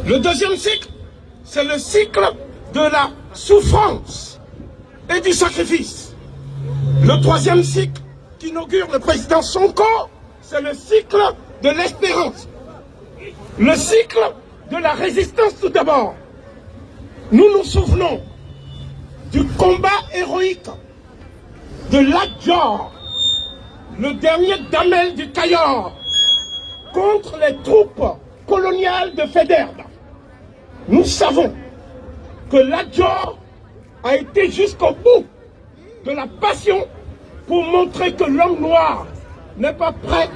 Le deuxième cycle, c'est le cycle de la souffrance et du sacrifice. Le troisième cycle qu'inaugure le président Sonko, c'est le cycle de l'espérance. Le cycle de la résistance tout d'abord. Nous nous souvenons du combat héroïque de Lat Dior, le dernier Damel du Cayor, contre les troupes coloniales de Faidherbe. Nous savons que Lat Dior a été jusqu'au bout de la passion pour montrer que l'homme noir n'est pas prêt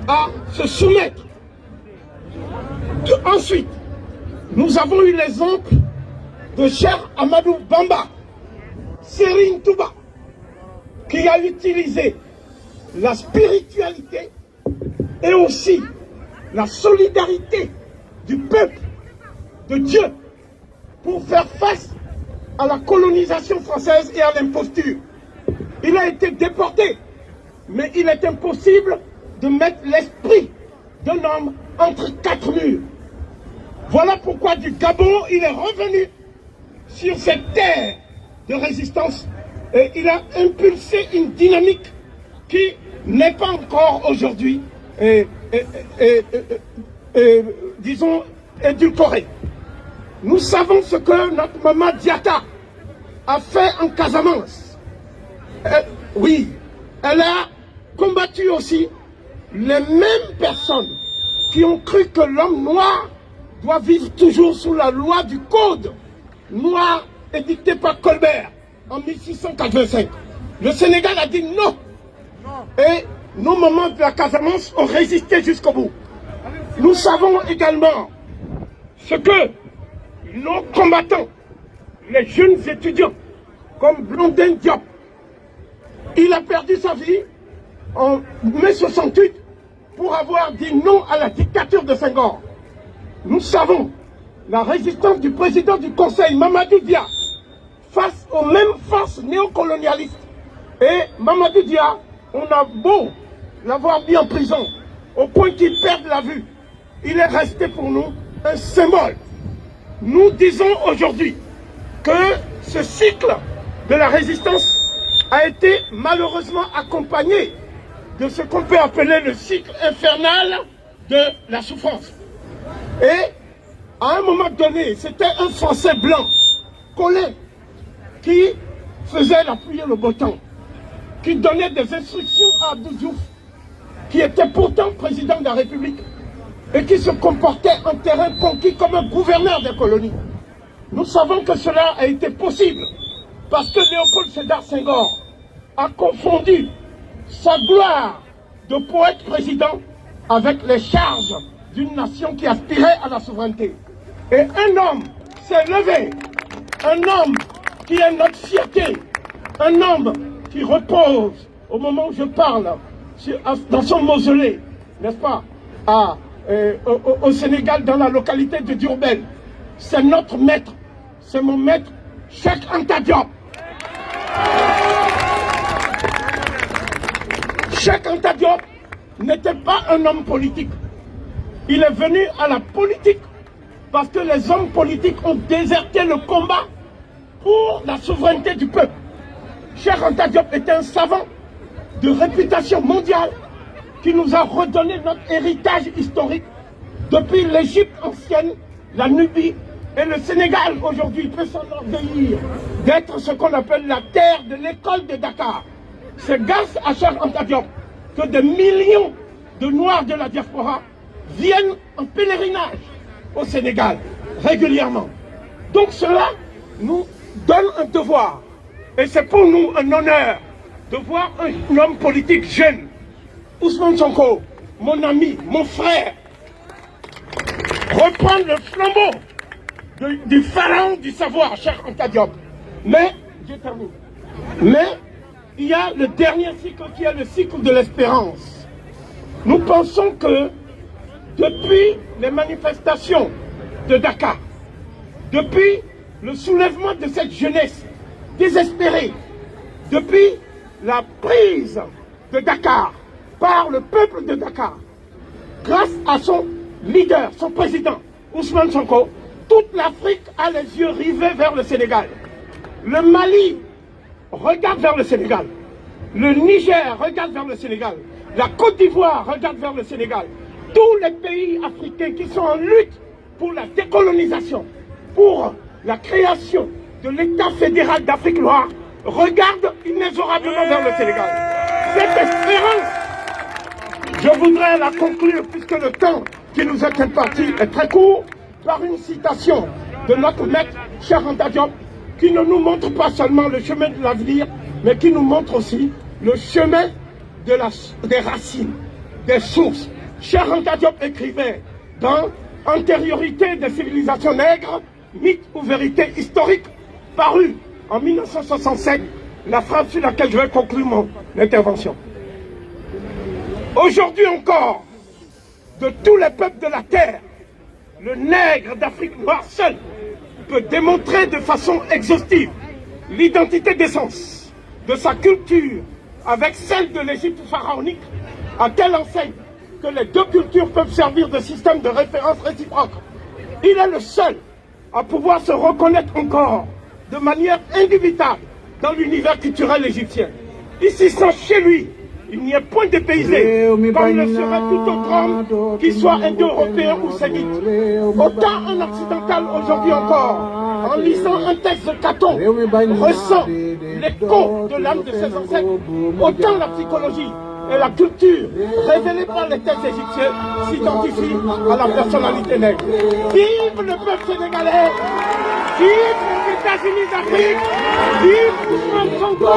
à se soumettre. Ensuite, nous avons eu l'exemple de Cheikh Amadou Bamba, Serigne Touba, qui a utilisé la spiritualité et aussi la solidarité du peuple de Dieu pour faire face à la colonisation française et à l'imposture. Il a été déporté, mais il est impossible de mettre l'esprit d'un homme entre quatre murs. Voilà pourquoi du Gabon, il est revenu sur cette terre de résistance et il a impulsé une dynamique qui n'est pas encore aujourd'hui, disons, édulcorée. Nous savons ce que notre maman Diatta a fait en Casamance. Oui, elle a combattu aussi les mêmes personnes qui ont cru que l'homme noir doit vivre toujours sous la loi du code noir édicté par Colbert en 1685. Le Sénégal a dit non. Et nos mamans de la Casamance ont résisté jusqu'au bout. Nous savons également ce que nos combattants, les jeunes étudiants, comme Blondin Diop, il a perdu sa vie en mai 68 pour avoir dit non à la dictature de Senghor. Nous savons la résistance du président du Conseil, Mamadou Dia, face aux mêmes forces néocolonialistes. Et Mamadou Dia, on a beau l'avoir mis en prison, au point qu'il perde la vue, il est resté pour nous un symbole. Nous disons aujourd'hui que ce cycle de la résistance a été malheureusement accompagné de ce qu'on peut appeler le cycle infernal de la souffrance. Et à un moment donné, c'était un Français blanc, Collin, qui faisait la pluie et le beau temps, qui donnait des instructions à Abdou Diouf, qui était pourtant président de la République, et qui se comportait en terrain conquis comme un gouverneur des colonies. Nous savons que cela a été possible parce que Léopold Sédar Senghor a confondu sa gloire de poète président avec les charges d'une nation qui aspirait à la souveraineté. Et un homme s'est levé, un homme qui est notre fierté, un homme qui repose au moment où je parle dans son mausolée, n'est-ce pas, au Sénégal, dans la localité de Diourbel. C'est notre maître, c'est mon maître, Cheikh Anta Diop. Cheikh Anta Diop n'était pas un homme politique. Il est venu à la politique parce que les hommes politiques ont déserté le combat pour la souveraineté du peuple. Cheikh Anta Diop était un savant de réputation mondiale qui nous a redonné notre héritage historique depuis l'Égypte ancienne, la Nubie et le Sénégal. Aujourd'hui, il peut s'enorgueillir d'être ce qu'on appelle la terre de l'école de Dakar. C'est grâce à Cheikh Anta Diop que des millions de Noirs de la diaspora viennent en pèlerinage au Sénégal régulièrement. Donc cela nous donne un devoir. Et c'est pour nous un honneur de voir un homme politique jeune, Ousmane Sonko, mon ami, mon frère, reprendre le flambeau du pharaon du savoir, Cheikh Anta Diop. Mais, je termine, mais il y a le dernier cycle qui est le cycle de l'espérance. Nous pensons que depuis les manifestations de Dakar, depuis le soulèvement de cette jeunesse désespérée, depuis la prise de Dakar par le peuple de Dakar, grâce à son leader, son président, Ousmane Sonko, toute l'Afrique a les yeux rivés vers le Sénégal. Le Mali regarde vers le Sénégal. Le Niger regarde vers le Sénégal. La Côte d'Ivoire regarde vers le Sénégal. Tous les pays africains qui sont en lutte pour la décolonisation, pour la création de l'État fédéral d'Afrique noire, regardent inexorablement vers le Sénégal. Cette espérance, je voudrais la conclure, puisque le temps qui nous est imparti est très court, par une citation de notre maître, Cheikh Anta Diop, qui ne nous montre pas seulement le chemin de l'avenir, mais qui nous montre aussi le chemin des racines, des sources. Cheikh Anta Diop écrivait dans Antériorité des civilisations nègres, mythe ou vérité historique, paru en 1967, la phrase sur laquelle je vais conclure mon intervention. Aujourd'hui encore, de tous les peuples de la terre, le nègre d'Afrique noire seul peut démontrer de façon exhaustive l'identité d'essence de sa culture avec celle de l'Égypte pharaonique, à telle enseigne que les deux cultures peuvent servir de système de référence réciproque. Il est le seul à pouvoir se reconnaître encore de manière indubitable dans l'univers culturel égyptien. Ici, sans chez lui, il n'y a point dépaysé, comme le serait tout autre homme, qu'il soit indo-européen ou sémite. Autant un occidental aujourd'hui encore, en lisant un texte de Caton, ressent l'écho de l'âme de ses ancêtres, autant la psychologie et la culture révélée par les textes égyptiens s'identifient à la personnalité nègre. Vive le peuple sénégalais! Vive les États-Unis d'Afrique! Vive Ousmane Sonko!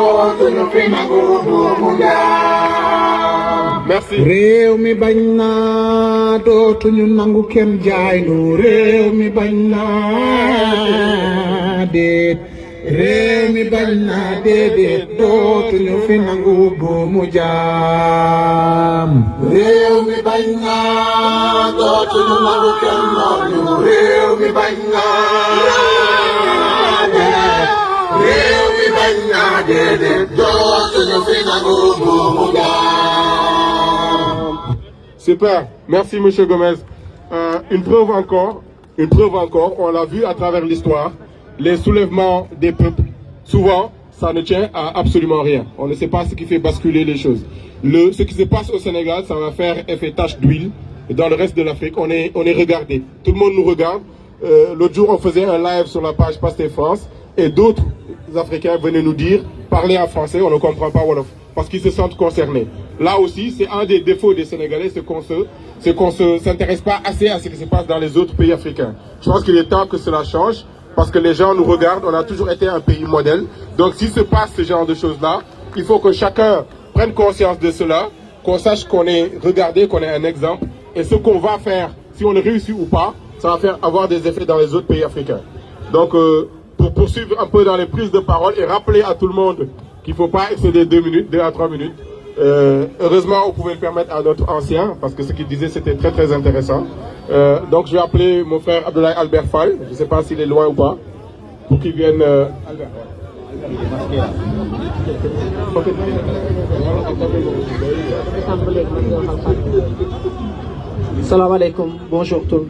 Merci. Réew mi bañ na dootuñu nangu kenn jaay nu réew mi bañ na déet réew mi bañ na déedéet dootuñu fi nangu buumu jaam réew mi bañ na dootuñu nangu kenn noonu réew mi bañ na déet réew mi bañ na déedéet dootuñu fi nangu buumu jaam. Super, merci Monsieur Gomez. Une preuve encore, on l'a vu à travers l'histoire, les soulèvements des peuples, souvent, ça ne tient à absolument rien. On ne sait pas ce qui fait basculer les choses. Ce qui se passe au Sénégal, ça va faire effet tache d'huile. Et dans le reste de l'Afrique, on est regardé. Tout le monde nous regarde. L'autre jour, on faisait un live sur la page Pastef France et d'autres Africains venaient nous dire, parler en français, on ne comprend pas Wolof, parce qu'ils se sentent concernés. Là aussi, c'est un des défauts des Sénégalais, c'est qu'on ne s'intéresse pas assez à ce qui se passe dans les autres pays africains. Je pense qu'il est temps que cela change, parce que les gens nous regardent, on a toujours été un pays modèle. Donc s'il se passe ce genre de choses-là, il faut que chacun prenne conscience de cela, qu'on sache qu'on est regardé, qu'on est un exemple, et ce qu'on va faire, si on réussit ou pas, ça va faire avoir des effets dans les autres pays africains. Donc pour poursuivre un peu dans les prises de parole et rappeler à tout le monde qu'il ne faut pas excéder 2 minutes, 2 à 3 minutes. Heureusement, on pouvait le permettre à notre ancien, parce que ce qu'il disait, c'était très très intéressant. Donc je vais appeler mon frère Abdoulaye Albert Fall, je ne sais pas s'il est loin ou pas, pour qu'il vienne... Salam alaikum, bonjour tout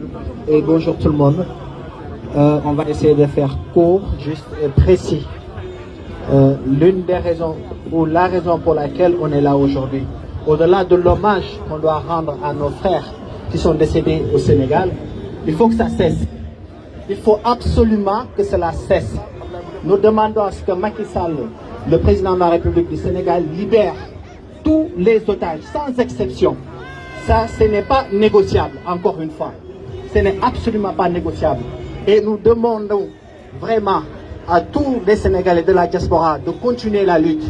le monde. On va essayer de faire court, juste et précis. L'une des raisons, ou la raison pour laquelle on est là aujourd'hui, au-delà de l'hommage qu'on doit rendre à nos frères qui sont décédés au Sénégal, il faut que ça cesse. Il faut absolument que cela cesse. Nous demandons à ce que Macky Sall, le président de la République du Sénégal, libère tous les otages, sans exception. Ça, ce n'est pas négociable, encore une fois. Ce n'est absolument pas négociable. Et nous demandons vraiment à tous les Sénégalais de la diaspora de continuer la lutte.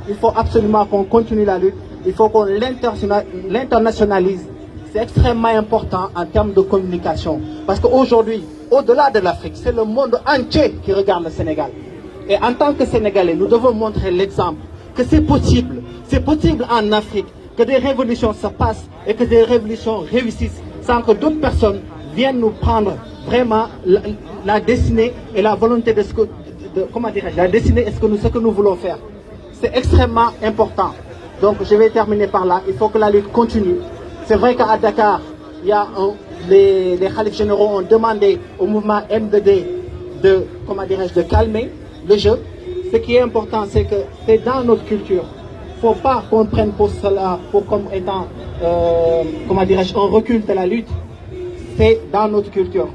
Il faut absolument qu'on continue la lutte. Il faut qu'on l'internationalise. C'est extrêmement important en termes de communication. Parce qu'aujourd'hui, au-delà de l'Afrique, c'est le monde entier qui regarde le Sénégal. Et en tant que Sénégalais, nous devons montrer l'exemple que c'est possible. C'est possible en Afrique que des révolutions se passent et que des révolutions réussissent sans que d'autres personnes viennent nous prendre vraiment la destinée et la volonté de ce que, comment dirais-je, la destinée et ce que nous voulons faire. C'est extrêmement important. Donc je vais terminer par là. Il faut que la lutte continue. C'est vrai qu'à Dakar, il y a les khalifes généraux ont demandé au mouvement M2D de, comment dirais-je, de calmer le jeu. Ce qui est important, c'est que c'est dans notre culture. Il ne faut pas qu'on prenne pour cela comme étant, comment dirais-je, un recul de la lutte. C'est dans notre culture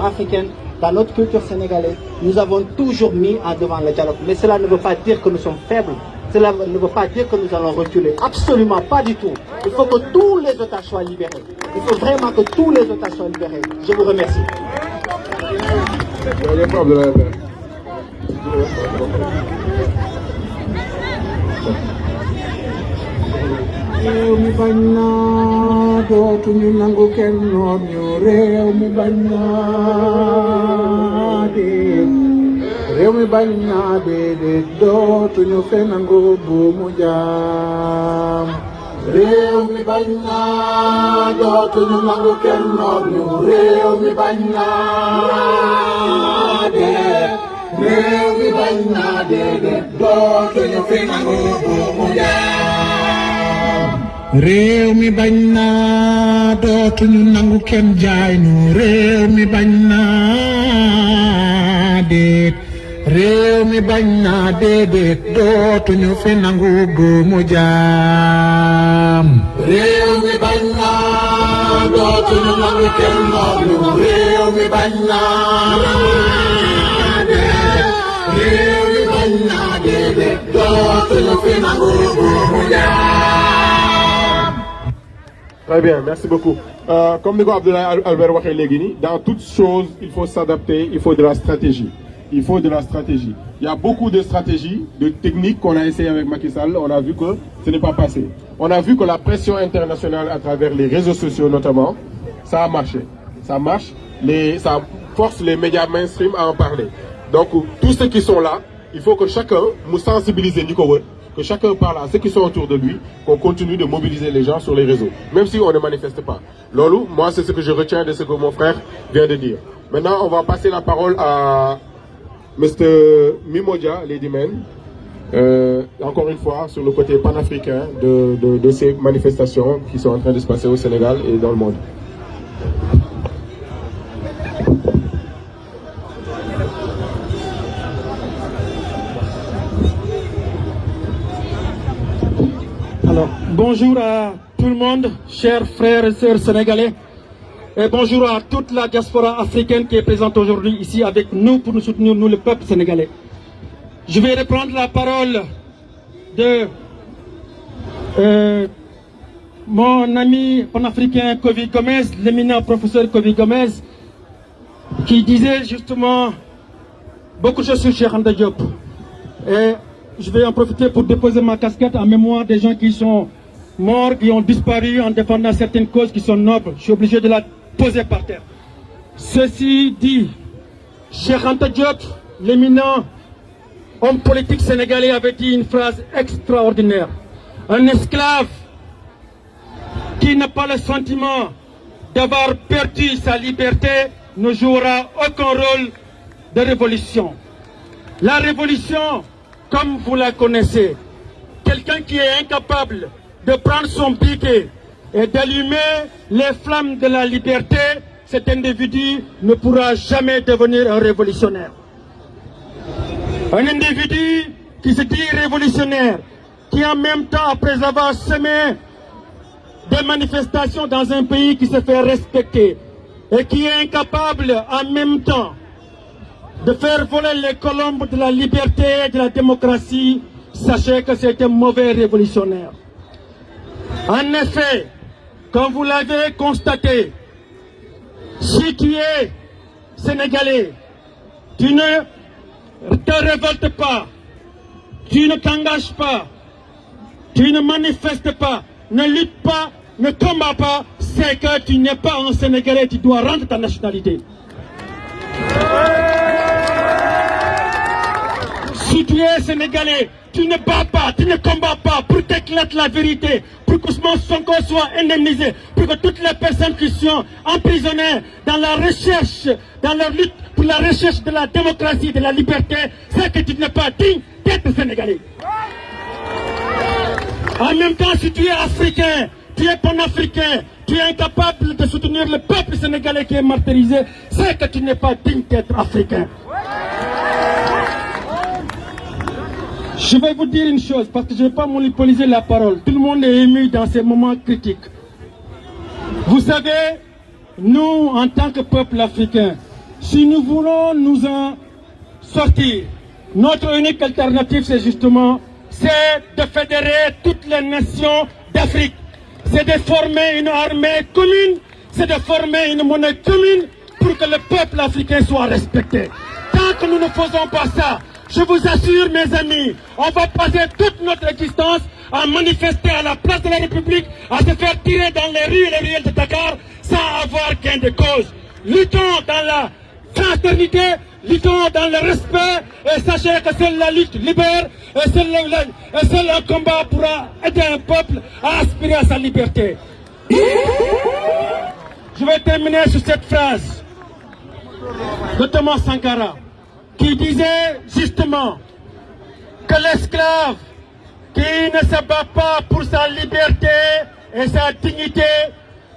africaine, dans notre culture sénégalaise. Nous avons toujours mis en devant le dialogue. Mais cela ne veut pas dire que nous sommes faibles. Cela ne veut pas dire que nous allons reculer. Absolument pas du tout. Il faut que tous les otages soient libérés. Il faut vraiment que tous les otages soient libérés. Je vous remercie. réew mi bañ naa dootuñu nangu kenn noor ñu réew mi bañ naa déet réew mi bañ naa déedéet dootuñu fe nangu buumu jaam réew mi bañ naa dootuñu nangu kenn noor ñu réew mi bañ naa déet réew mi bañ naa déedéet dootuñu fe nangu buumu jaam réew mi bañ naa dootuñu nangu kenn jaay nu réew mi bañ naa déet réew mi bañ naa déedéet dootuñu fi nangu buumu jaam réew mi bañ naa dootuñu nangu kenn noonu réew mi bañ naa déet réew mi bañ naa déedéet dootuñu fi nangu buumu jaam. Très bien, merci beaucoup. Comme Nico Abdoulaye Albert waxee léegi nii, dans toute chose, il faut s'adapter, il faut de la stratégie. Il faut de la stratégie. Il y a beaucoup de stratégies, de techniques qu'on a essayé avec Macky Sall. On a vu que ce n'est pas passé. On a vu que la pression internationale à travers les réseaux sociaux notamment, ça a marché. Ça marche. Ça force les médias mainstream à en parler. Donc tous ceux qui sont là, il faut que chacun nous sensibilise Nico, que chacun parle à ceux qui sont autour de lui, qu'on continue de mobiliser les gens sur les réseaux, même si on ne manifeste pas. Lolo, moi c'est ce que je retiens de ce que mon frère vient de dire. Maintenant, on va passer la parole à Mr. Mimodia Ladyman, encore une fois, sur le côté panafricain de ces manifestations qui sont en train de se passer au Sénégal et dans le monde. Alors, bonjour à tout le monde, chers frères et sœurs sénégalais. Et bonjour à toute la diaspora africaine qui est présente aujourd'hui ici avec nous pour nous soutenir, nous, le peuple sénégalais. Je vais reprendre la parole de mon ami panafricain Kovi Gomez, l'éminent professeur Kovi Gomez, qui disait justement beaucoup de choses sur Cheikh Anta Diop. Et je vais en profiter pour déposer ma casquette en mémoire des gens qui sont morts, qui ont disparu en défendant certaines causes qui sont nobles. Je suis obligé de la poser par terre. Ceci dit, Cheikh Anta Diop, l'éminent homme politique sénégalais, avait dit une phrase extraordinaire. Un esclave qui n'a pas le sentiment d'avoir perdu sa liberté ne jouera aucun rôle de révolution. La révolution, comme vous la connaissez, quelqu'un qui est incapable de prendre son piquet et d'allumer les flammes de la liberté, cet individu ne pourra jamais devenir un révolutionnaire. Un individu qui se dit révolutionnaire, qui en même temps, après avoir semé des manifestations dans un pays qui se fait respecter, et qui est incapable en même temps de faire voler les colombes de la liberté et de la démocratie, sachez que c'est un mauvais révolutionnaire. En effet, comme vous l'avez constaté, si tu es sénégalais, tu ne te révoltes pas, tu ne t'engages pas, tu ne manifestes pas, ne luttes pas, ne combats pas, c'est que tu n'es pas un Sénégalais, tu dois rendre ta nationalité. Si tu es Sénégalais, tu ne bats pas, tu ne combats pas pour qu'éclate la vérité, pour que Ousmane Sonko soit indemnisé, pour que toutes les personnes qui sont emprisonnées dans la recherche, dans leur lutte pour la recherche de la démocratie, de la liberté, c'est que tu n'es pas digne d'être Sénégalais. En même temps, si tu es africain, tu es panafricain, tu es incapable de soutenir le peuple sénégalais qui est martyrisé, c'est que tu n'es pas digne d'être africain. Je vais vous dire une chose, parce que je ne vais pas monopoliser la parole. Tout le monde est ému dans ces moments critiques. Vous savez, nous, en tant que peuple africain, si nous voulons nous en sortir, notre unique alternative, c'est justement, c'est de fédérer toutes les nations d'Afrique. C'est de former une armée commune, c'est de former une monnaie commune pour que le peuple africain soit respecté. Tant que nous ne faisons pas ça, je vous assure, mes amis, on va passer toute notre existence à manifester à la place de la République, à se faire tirer dans les rues et les ruelles de Dakar sans avoir gain de cause. Luttons dans la fraternité, luttons dans le respect, et sachez que seule la lutte libère, et seul un combat pourra aider un peuple à aspirer à sa liberté. Je vais terminer sur cette phrase de Thomas Sankara, qui disait justement que l'esclave qui ne se bat pas pour sa liberté et sa dignité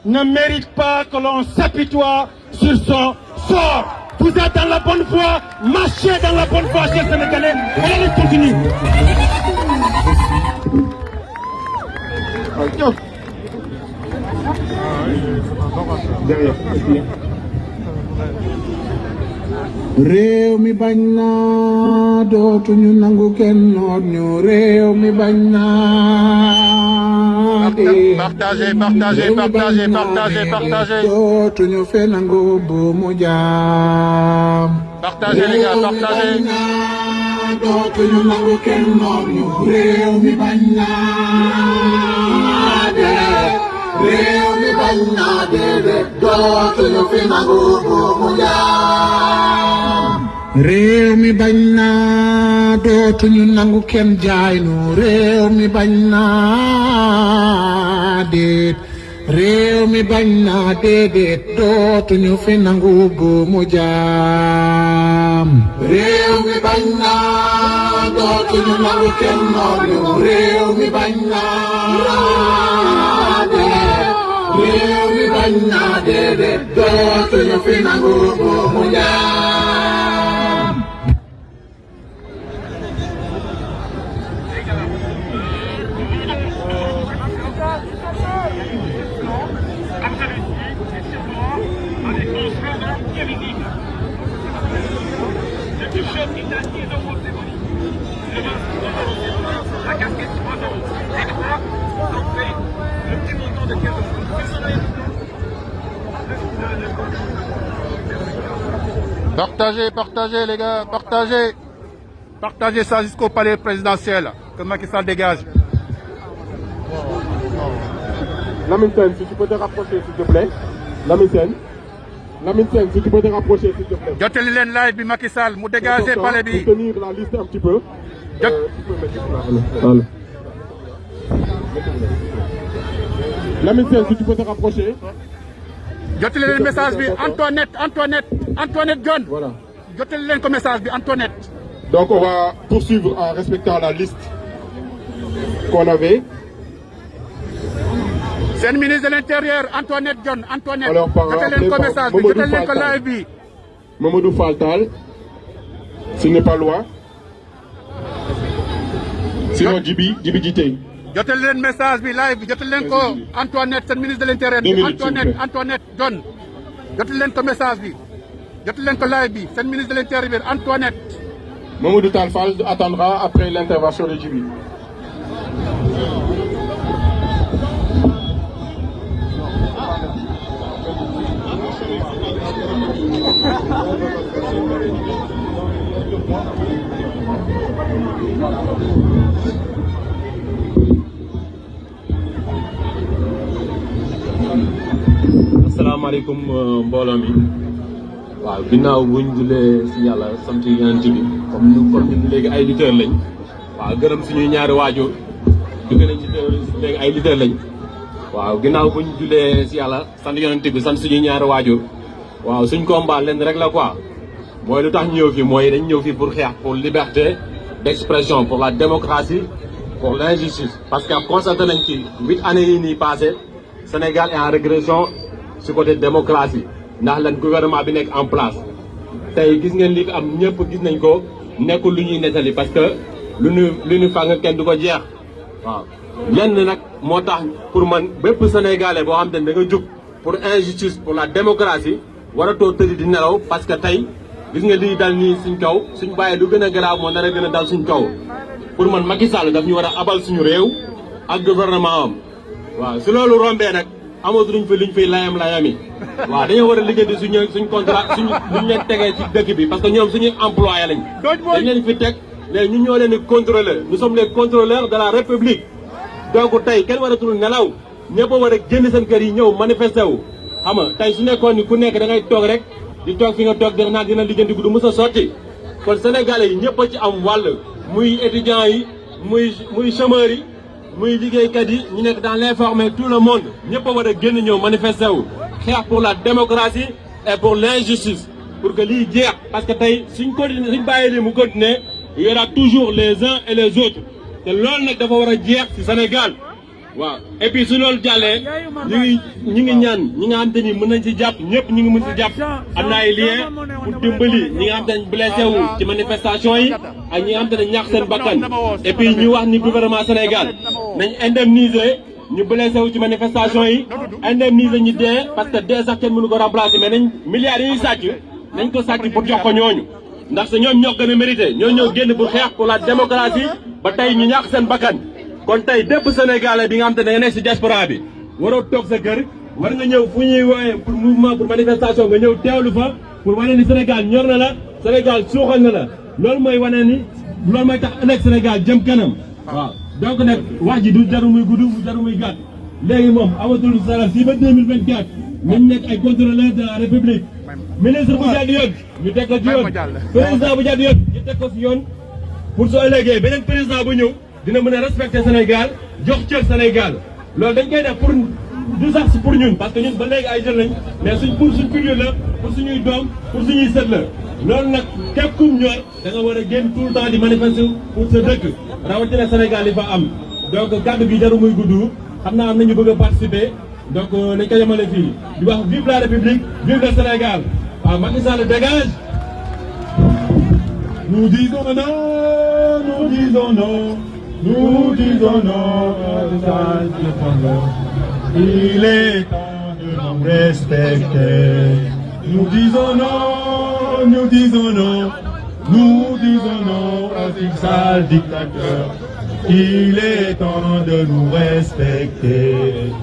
ne mérite pas que l'on s'apitoie sur son sort. Vous êtes dans la bonne voie, marchez dans la bonne voie, chers Sénégalais, et la lutte continue. réew mi bañ na dootuñu nangu kenn noot ñu réew mi bañ na partagez dootuñu fe nangu bu mu jaam partagez les gars partagez dootuñu nangu kenn noot ñu réew mi bañ na réew mi bañ na déedéet dootuñu fe nangu bu mu jaam réew mi bañ na dootuñu nangu kenn jaay nu réew mi bañ na déet réew mi bañ na déedéet dootuñu fi nangu bu mu jaam réew mi bañ na dootuñu nangu kenn noonu réew mi bañ na déet réew mi bañ na déedéet dootuñu fi nangu bu mu jaam Partagez les gars, partagez ça jusqu'au palais présidentiel, que Macky Sall dégage. Lamine Sène, si tu peux te rapprocher s'il te plaît. Lamine Sène, si tu peux te rapprocher s'il te plaît. Jotali leen live bi Macky Sall mu dégager palais bi. Pour tenir la liste un petit peu. Tu peux mettre là. Voilà. Lamine Sène, si tu peux te rapprocher. Jotali leen message bi Antoinette John. Voilà. Jotali leen ko message bi Antoinette. Donc on va poursuivre en respectant la liste qu'on avait. C'est le ministre de l'Intérieur Antoinette John. Alors par jotali leen ko message bi jotali leen ko live bi. Mamadou Fall Tall, s'il n'est pas loin. Sinon Djibi Djité. Jotali leen message bi live bi jotali leen ko Antoinette c'est le ministre de l'Intérieur bi Antoinette John. Jotali leen ko message bi jotali leen ko live bi c'est le ministre de l'Intérieur Antoinette. Mamadou Tall Fall attendra après l'intervention de Djibi. asalaamaaleykum mbooloo mi waaw ginnaaw buñ julee si yàlla sant yonent bi comme ñun léegi ay lutteurs lañ waaw gërëm suñuy ñaari waajur jóge nañ ci léegi ay lutteurs lañ waaw ginnaaw buñ julee si yàlla sant yonent bi sant suñuy ñaari waajur waaw suñ combat leen rek la quoi mooy lu tax ñëw fi mooy dañ ñëw fi pour xeex pour liberté d'expression pour la démocratie pour l'injustice parce que constaté nañ ci 8 années yi nii passé Sénégal est en régression ci côté démocratie ndax lan gouvernement bi nekk en place tey gis ngeen li fi am ñëpp gis nañ ko nekkul lu ñuy nettali parce que lu ñu fàng kenn du ko jeex waaw. lenn nag moo tax pour man bépp sénégalais boo xam ne da nga jóg pour injustice pour la démocratie waratoo tëdd di nelaw parce que tey gis nga lii dal nii suñ kaw suñ bàyyee lu gën a garaaw moo nar a gën a dal suñ kaw pour man Macky Sall daf ñu war a abal suñu réew ak gouvernement am waaw su loolu rombee nag amatu luñ fi luñ fiy layami waaw dañoo war a liggéey suñ contrat luñ leen tegee ci dëkk bi parce que ñoom suñuy employé lañ dañ leen fi teg léegi ñun ñoo leen di contrôler nous sommes les contrôleurs de la république donc tey kenn waratul nelaw ñëpp a war a génn seen kër yi ñëw manifesté wu xam nga tey su nekkoon ni ku nekk da ngay toog rek di toog fi nga toog di naan dina liggéey du mës a sotti kon sénégalais yi ñëpp a ci am wàll muy étudiants yi muy chômeurs yi muy liggéeykat yi ñu nekk dans l'informel tout le monde ñëpp a war a génn ñëw manifesté wu xeex pour la démocratie et pour l'injustice pour que lii jeex parce que tey suñ bàyyi lii mu continuer il y aura toujours les uns et les autres te loolu nag dafa war a jeex ci Sénégal waaw et puis su loolu jàllee ñi ngi ñaan ñi nga xam te ni mën nañ ci jàpp ñëpp ñi ngi mën ci jàpp am na ay lien pour dimbali ñi nga xam te ne blessé wu ci manifestation yi ak ñi nga xam te ne ñàkk seen bakkan et puis ñu wax ni gouvernement Sénégal nañ indemniser ñu blessé wu ci manifestation yi indemniser ñi dee parce que dee sax kenn mënu ko remplacer mais nañ milliards yi ñuy sàcc nañ ko sàcc pour jox ko ñooñu ndax sa ñoom ñoo gën a mérité ñoo génn pour xeex pour la démocratie ba tey ñu ñàkk seen bakkan kon tey bépp Sénégalais bi nga xam te ne da nga nekk si diaspora bi waroo toog sa kër war nga ñëw fu ñuy woowee pour mouvement pour manifestation nga ñëw teewlu fa pour wane ni Sénégal ñor na la Sénégal suuxal na la loolu mooy wane ni loolu mooy tax ëllëg Sénégal jëm kanam waaw donc nag wax ji du jaru muy gudd mu jaru muy gàtt léegi moom amatul sara fii ba 2024 nañ nekk ay contrôleurs de la République ministre bu jàdd yoon ñu teg ko ci yoon président bu jàdd yoon ñu teg ko ci yoon pour su ëllëgee beneen président bu ñëw dina mën a respecter Sénégal jox cër Sénégal loolu dañ koy def pour du sax pour ñun parce que ñun ba léegi ay jeunes lañ mais pour suñ culture la pour suñuy doom pour suñuy sët la loolu nag képp kum ñor da nga war a génn tout le temps di manifester pour sa dëkk rawatina Sénégal yi fa am donc kàddu gi jaru muy gudd xam naa am nañu bëgg a participer donc nañ ko yemale fii di wax vive la République vive le Sénégal waaw Macky Sall dégage. Nous disons non, nous disons non, nous disons non, il est temps de nous respecter. Nous disons non, nous disons non, nous disons non à ce sale dictateur. Il est temps de nous respecter.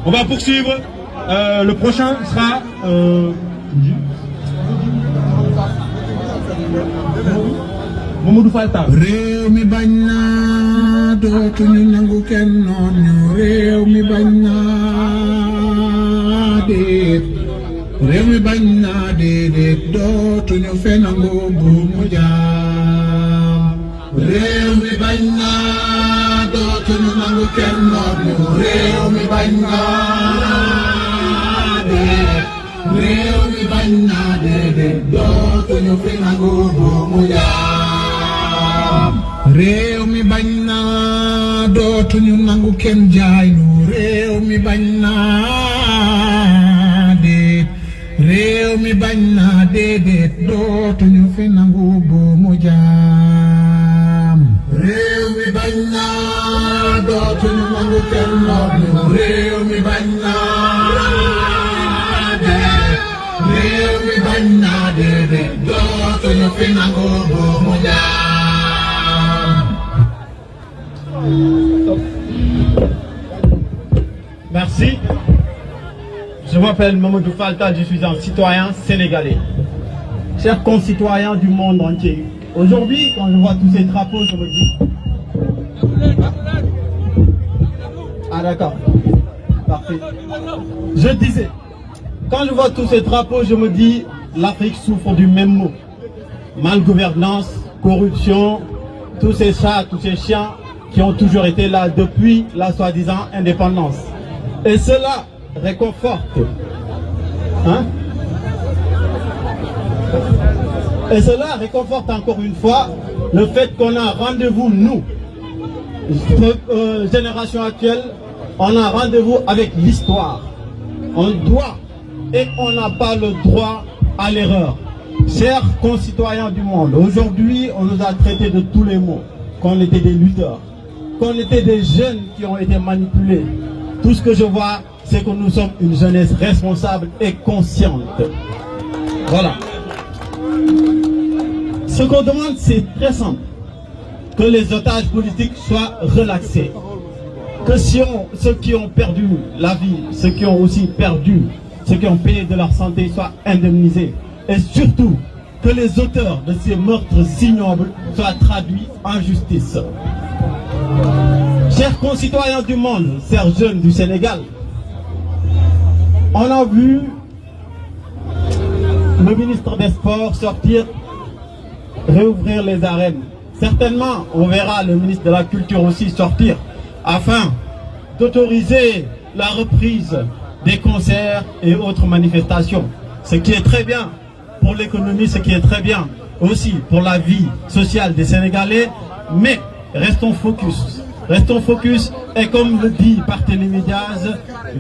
On va poursuivre. Le prochain sera Mamadou Fall Tall. réew mi bañ naa dootuñu nangu kenn noon ñu réew mi bañ naa déet réew mi bañ naa déedéet dootuñu fe nangu buumu jaam réew mi bañ naa dootuñu nangu kenn noon ñu réew mi bañ naa déet réew mi bañ naa déedéet dootuñu fe nangu buumu jaam réew mi bañ naa dootuñu nangu kenn jaay nu réew mi bañ naa déet réew mi bañ naa déedéet dootuñu fi nangu buumu jaam réew mi bañ naa dootuñu nangu kenn noot nu réew mi bañ naa déet réew mi bañ naa déedéet dootuñu fi nangu buumu jaam. Merci. Je m'appelle Mamadou Fall Tall, je suis un citoyen sénégalais. Chers concitoyens du monde entier, aujourd'hui, quand je vois tous ces drapeaux, je me dis... Ah d'accord, parfait. Je disais, quand je vois tous ces drapeaux, je me dis, l'Afrique souffre du même mot. Malgouvernance, corruption, tous ces chats, tous ces chiens qui ont toujours été là depuis la soi-disant indépendance. Et cela réconforte. Hein? Et cela réconforte encore une fois le fait qu'on a rendez-vous, nous, notre génération actuelle, on a rendez-vous avec l'histoire. On doit et on n'a pas le droit à l'erreur. Chers concitoyens du monde, aujourd'hui on nous a traités de tous les mots, qu'on était des lutteurs, qu'on était des jeunes qui ont été manipulés. Tout ce que je vois, c'est que nous sommes une jeunesse responsable et consciente. Voilà. Ce qu'on demande, c'est très simple. Que les otages politiques soient relaxés. Que ceux qui ont perdu la vie, ceux qui ont aussi perdu, ceux qui ont payé de leur santé soient indemnisés. Et surtout, que les auteurs de ces meurtres ignobles soient traduits en justice. Chers concitoyens du monde, chers jeunes du Sénégal, on a vu le ministre des Sports sortir, réouvrir les arènes. Certainement, on verra le ministre de la Culture aussi sortir afin d'autoriser la reprise des concerts et autres manifestations. Ce qui est très bien pour l'économie, ce qui est très bien aussi pour la vie sociale des Sénégalais. Mais restons focus. Restons focus et comme le dit Barthélémy Diaz,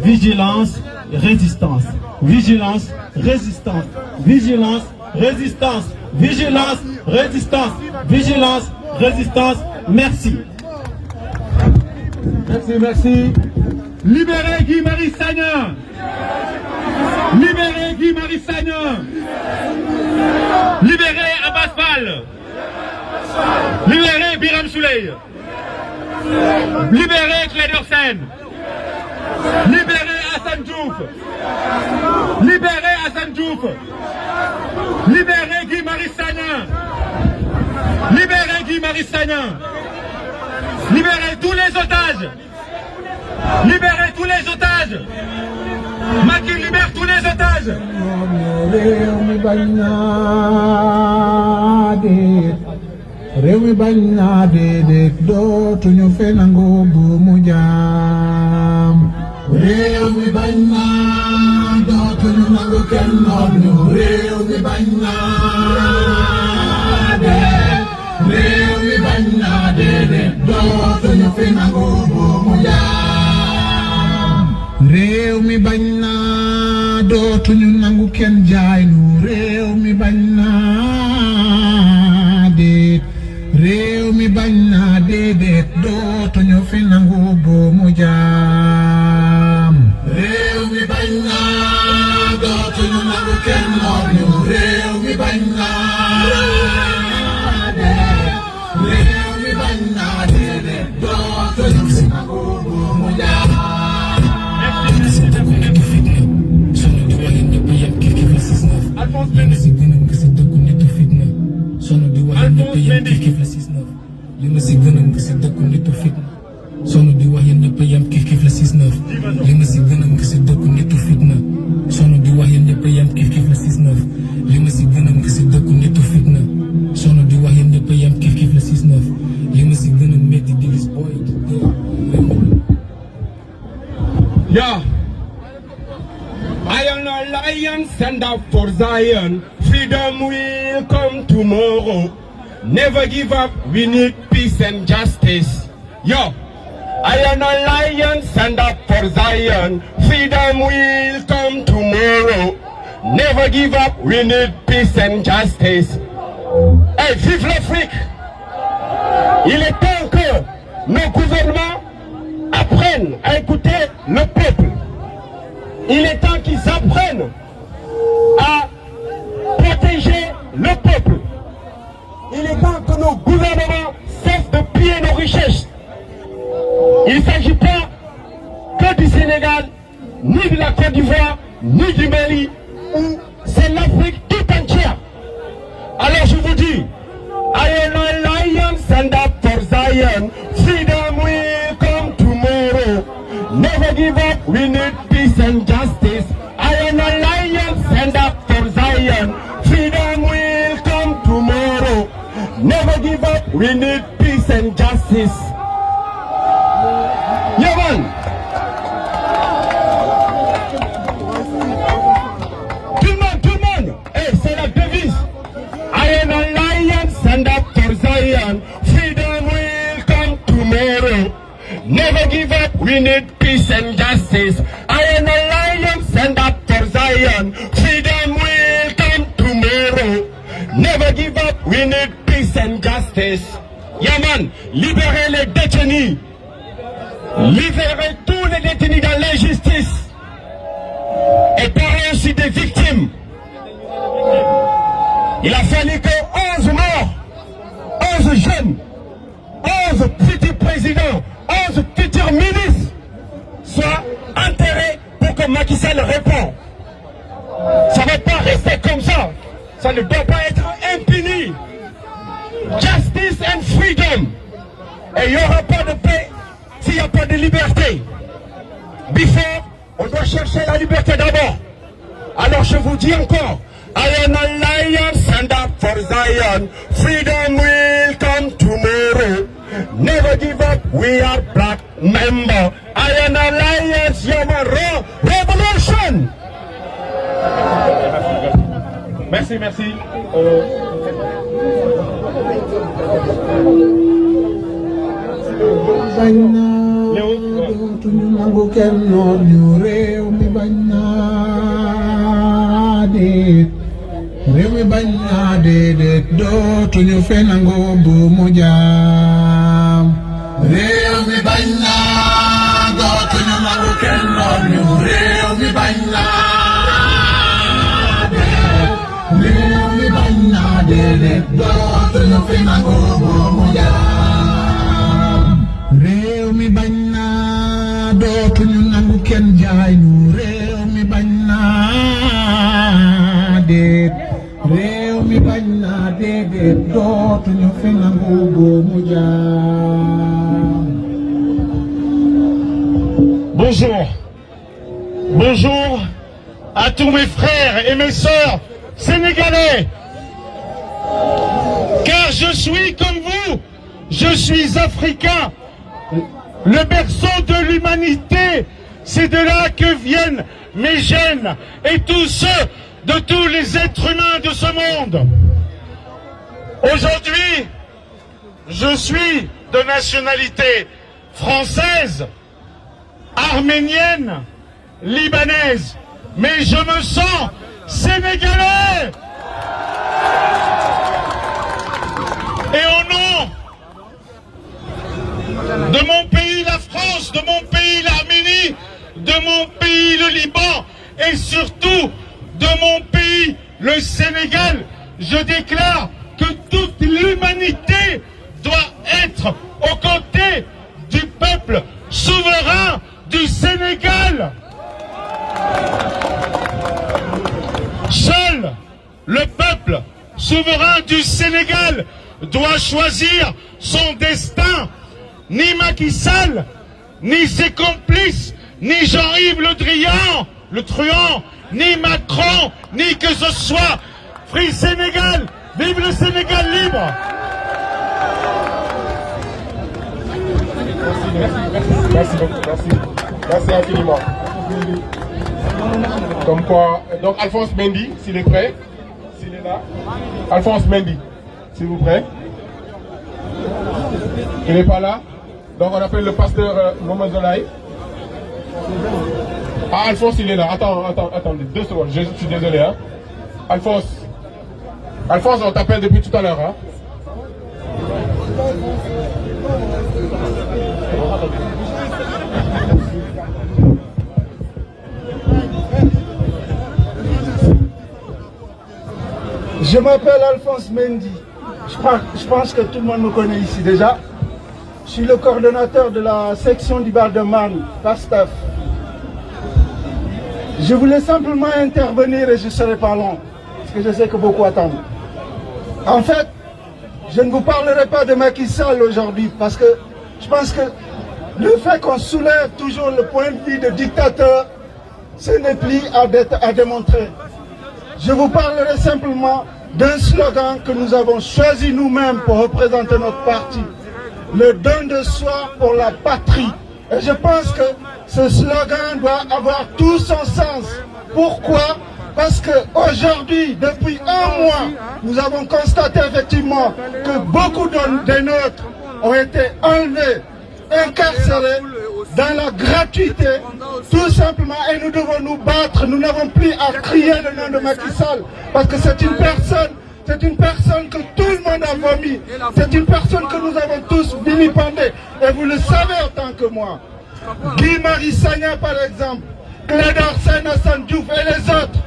vigilance, résistance. Vigilance, résistance. Vigilance, résistance. Vigilance, résistance. Vigilance, résistance. Merci. Merci, merci. Libérez Guy Marius Sagna. Libérez Guy Marius Sagna. Libérez Abbas Fall. Libérez Birame Souleye. Libérez Clédor Sène. Libérez Assane Diouf. Libérez Assane Diouf. Libérez Guy Marius Sagna. Libérez Guy Marius Sagna. Libérez tous les otages. Libérez tous les otages. Macky libère tous les otages. Réew bañ naa déedéet dootuñu fe nangu bu mu jaam. Réew mi bañ naa dootuñu nangu kenn noot ñu. Réew mi bañ naa déedéet. Réew mi bañ naa déedéet dootuñu fe nangu bu mu jaam. Réew mi bañ naa dootuñu nangu kenn jaay ñu. Réew mi bañ naa déedéet. Réew mi bañ naa déedéet dootuñu fi nangu bu mu jaam. Réew mi bañ naa dootuñu nangu kenn noot ñu. Réew mi bañ naa déedéet. Réew mi bañ naa déedéet dootuñu fi nangu bu mu jaam. li ma si gënal nga si dëkku nitu fitna sonu di wax yéen ñëpp a yem kif kif la 6-9 li ma si gënal nga si dëkku nitu fitna sonu di wax yéen ñëpp a yem kif kif la 6-9 li ma si gënal nga si dëkku nitu fitna sonu di wax yéen ñëpp a yem kif kif la 6-9 li ma si gënal métti di gis booy Yeah, I am a lion, stand up for Zion. Freedom will come tomorrow. Never give up, we need peace and justice. Yo, I am a lion, stand up for Zion. Freedom will come tomorrow. Never give up, we need peace and justice. Hey, vive l'Afrique! Il est temps que nos gouvernements apprennent à écouter le peuple. Il est temps qu'ils apprennent à protéger le peuple. Il est temps que nos gouvernements cessent de piller nos richesses. Il ne s'agit pas que du Sénégal, ni de la Côte d'Ivoire, ni du Mali, où c'est l'Afrique tout entière. Alors je vous dis, I am a lion, stand up for Zion. Freedom will come tomorrow. Never give up, we need peace and justice. I am a lion, stand up for Zion. Freedom will come tomorrow. Never give up, we need peace and justice. Yeah, man. Tout le monde, hey, c'est la devise. I am a lion, stand up for Zion. Freedom will come tomorrow. Never give up, we need peace and justice. I am a lion, stand Zion. Freedom will come tomorrow. Never give up, we need peace and justice. Yaman, libérez les détenus. Libérez tous les détenus dans l'injustice. Et parlez aussi des victimes. Il a fallu que 11 morts, 11 jeunes, 11 petits présidents, 11 futurs ministres soient enterrés pour que Macky Sall réponde. Ça ne va pas rester comme ça. Ça ne doit pas être impuni. Justice and freedom. Et il n'y aura pas de paix s'il n'y a pas de liberté. Before, on doit chercher la liberté d'abord. Alors je vous dis encore, I am a lion, stand up for Zion. Freedom will come tomorrow. Never give up, we are black member. I am a lion, Yamaro, revolution. Merci, merci. dootuñu nangu kenn noon ñu réew mi bañ naa déet réew mi bañ naa déedéet dootuñu fe nangu bu mu jaam réew mi bañ naa dootuñu nangu kenn noon ñu réew mi bañ naa déet réew mi bañ naa déedéet dootuñu fe nangu bu mu jaam réew mi bañ naa dootuñu nangu kenn jaay ñu réew mi bañ naa déet réew mi bañ naa déedéet dootuñu fi nangu boomu jaam. Bonjour. Bonjour à tous mes frères et mes sœurs sénégalais. Car je suis comme vous, je suis africain. Le berceau de l'humanité, c'est de là que viennent mes gènes et tous ceux de tous les êtres humains de ce monde. Aujourd'hui, je suis de nationalité française, arménienne, libanaise, mais je me sens sénégalais. Et au nom de mon pays, la France, de mon pays, l'Arménie, de mon pays, le Liban, et surtout de mon pays, le Sénégal, je déclare que toute l'humanité doit être aux côtés du peuple souverain du Sénégal. Seul le peuple souverain du Sénégal doit choisir son destin. Ni Macky Sall, ni ses complices, ni Jean-Yves Le Truand, ni Macron, ni que ce soit. Free Sénégal, vive le Sénégal libre. Merci beaucoup, merci. Merci infiniment. Comme quoi, donc Alphonse Mendy, s'il est prêt, s'il est là. Alphonse Mendy, s'il vous plaît. Il n'est pas là. Donc on appelle le pasteur Mohamed Zolaï. Ah, Alphonse, il est là. Attendez, 2 secondes, je suis désolé. Hein. Alphonse, on t'appelle depuis tout à l'heure. Hein. Je m'appelle Alphonse Mendy. Je pense que tout le monde me connaît ici déjà. Je suis le coordonnateur de la section du Bar de Man, PASTEF. Je voulais simplement intervenir et je ne serai pas long, parce que je sais que beaucoup attendent. En fait, je ne vous parlerai pas de Macky Sall aujourd'hui, parce que je pense que le fait qu'on soulève toujours le point de vue de dictateur, ce n'est plus à démontrer. Je vous parlerai simplement d'un slogan que nous avons choisi nous-mêmes pour représenter notre parti. Le don de soi pour la patrie. Et je pense que ce slogan doit avoir tout son sens. Pourquoi? Parce qu'aujourd'hui, depuis un mois, nous avons constaté effectivement que beaucoup des nôtres ont été enlevés, incarcérés dans la gratuité, tout simplement, et nous devons nous battre. Nous n'avons plus à crier le nom de Macky Sall, parce que c'est une personne que tout le monde a vomi. C'est une personne que nous avons tous vilipendée. Et vous le savez autant que moi. Guy Marius Sagna, par exemple, Clédor Sène Assane Diouf et les autres,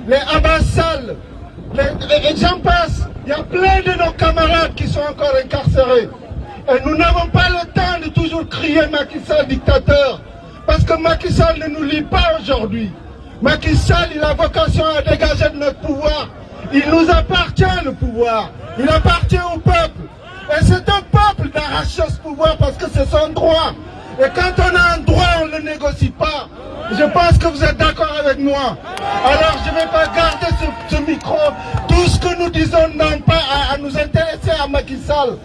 les Abbas Sall, et j'en passe. Il y a plein de nos camarades qui sont encore incarcérés. Et nous n'avons pas le temps de toujours crier Macky Sall dictateur. Parce que Macky Sall ne nous lie pas aujourd'hui. Macky Sall, il a vocation à dégager de notre pouvoir. Il nous appartient le pouvoir. Il appartient au peuple. Et c'est au peuple d'arracher ce pouvoir parce que c'est son droit. Et quand on a un droit, on ne le négocie pas. Je pense que vous êtes d'accord avec moi. Alors je ne vais pas garder ce micro. Tout ce que nous disons n'a pas à nous intéresser à Macky Sall.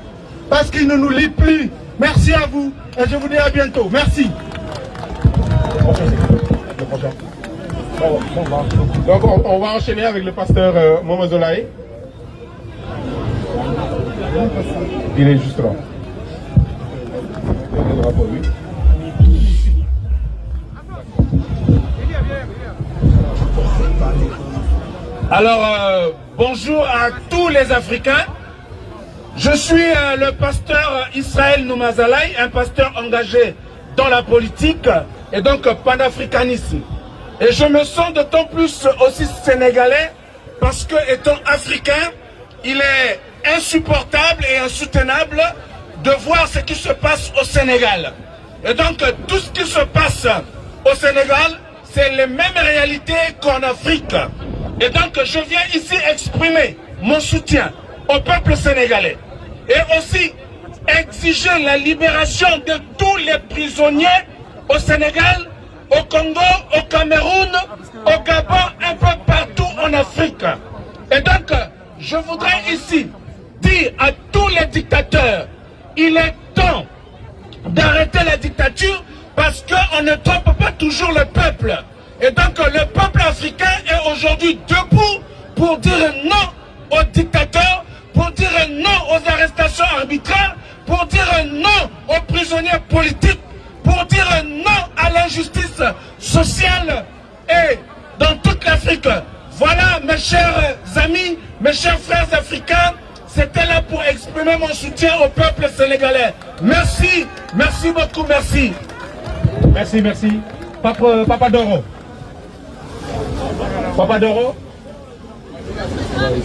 Parce qu'il ne nous lie plus. Merci à vous. Et je vous dis à bientôt. Merci. Donc on va enchaîner avec le pasteur Momozolaï. Il est juste là. Alors, bonjour à tous les Africains. Je suis le pasteur Israël Noumazalaï, un pasteur engagé dans la politique et donc panafricanisme. Et je me sens d'autant plus aussi sénégalais parce que, étant africain, il est insupportable et insoutenable de voir ce qui se passe au Sénégal. Et donc, tout ce qui se passe au Sénégal, c'est les mêmes réalités qu'en Afrique. Et donc, je viens ici exprimer mon soutien au peuple sénégalais. Et aussi exiger la libération de tous les prisonniers au Sénégal, au Congo, au Cameroun, au Gabon, un peu partout en Afrique. Et donc, je voudrais ici dire à tous les dictateurs, il est temps d'arrêter la dictature parce qu'on ne trompe pas toujours le peuple. Et donc, le peuple africain est aujourd'hui debout pour dire non aux dictateurs, pour dire non aux arrestations arbitraires, pour dire non aux prisonniers politiques, pour dire non à l'injustice sociale et dans toute l'Afrique. Voilà, mes chers amis, mes chers frères africains, c'était là pour exprimer mon soutien au peuple sénégalais. Merci, merci beaucoup, merci. Merci, merci. Papa Doro. Papa Doro.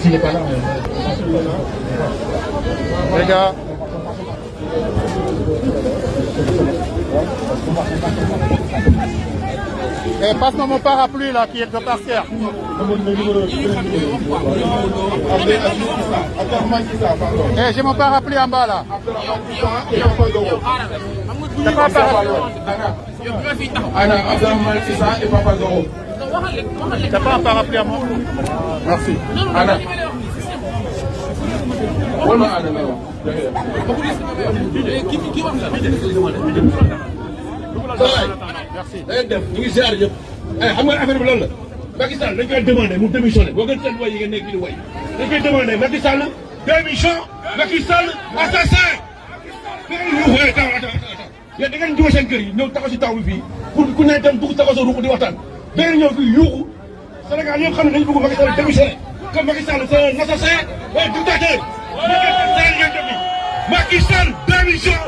S'il n'est pas là, les gars. Et passe-moi mon parapluie là qui est de par terre. Eh, j'ai mon parapluie en bas là. T'as pas un parapluie? T'as pas un parapluie à moi? Merci. Anna. Merci. Xam nga affaire bi lan la Macky Sall dañ koy demandé mu démissionné boo gën seen way yi ngeen nekk di way dañ koy demandé Macky Sall démission Macky Sall assassin yéen da ngeen jóge seen kër yi ñëw taxaw si taw bi fii pour ku ne dem dugg taxaw sa ruq di waxtaan da ngeen ñëw fii yuuxu Sénégal yëpp xam ne dañu bëgg Macky Sall démissionné comme Macky Sall c'est un assassin et dictateur Macky Sall démission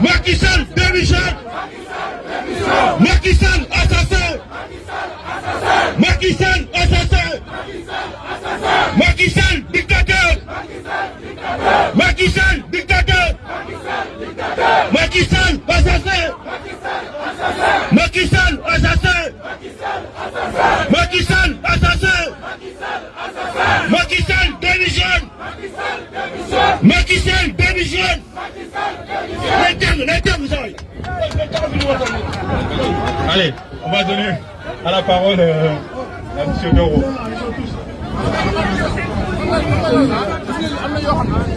Macky Sall démission Macky Sall assassin Macky Sall assassin Macky Sall dictateur Macky Sall dictateur Macky Sall assassin Macky Sall assassin Macky Sall assassin Macky Sall démissionne Macky Sall démissionne Allez, on va donner à la parole à M. Doro.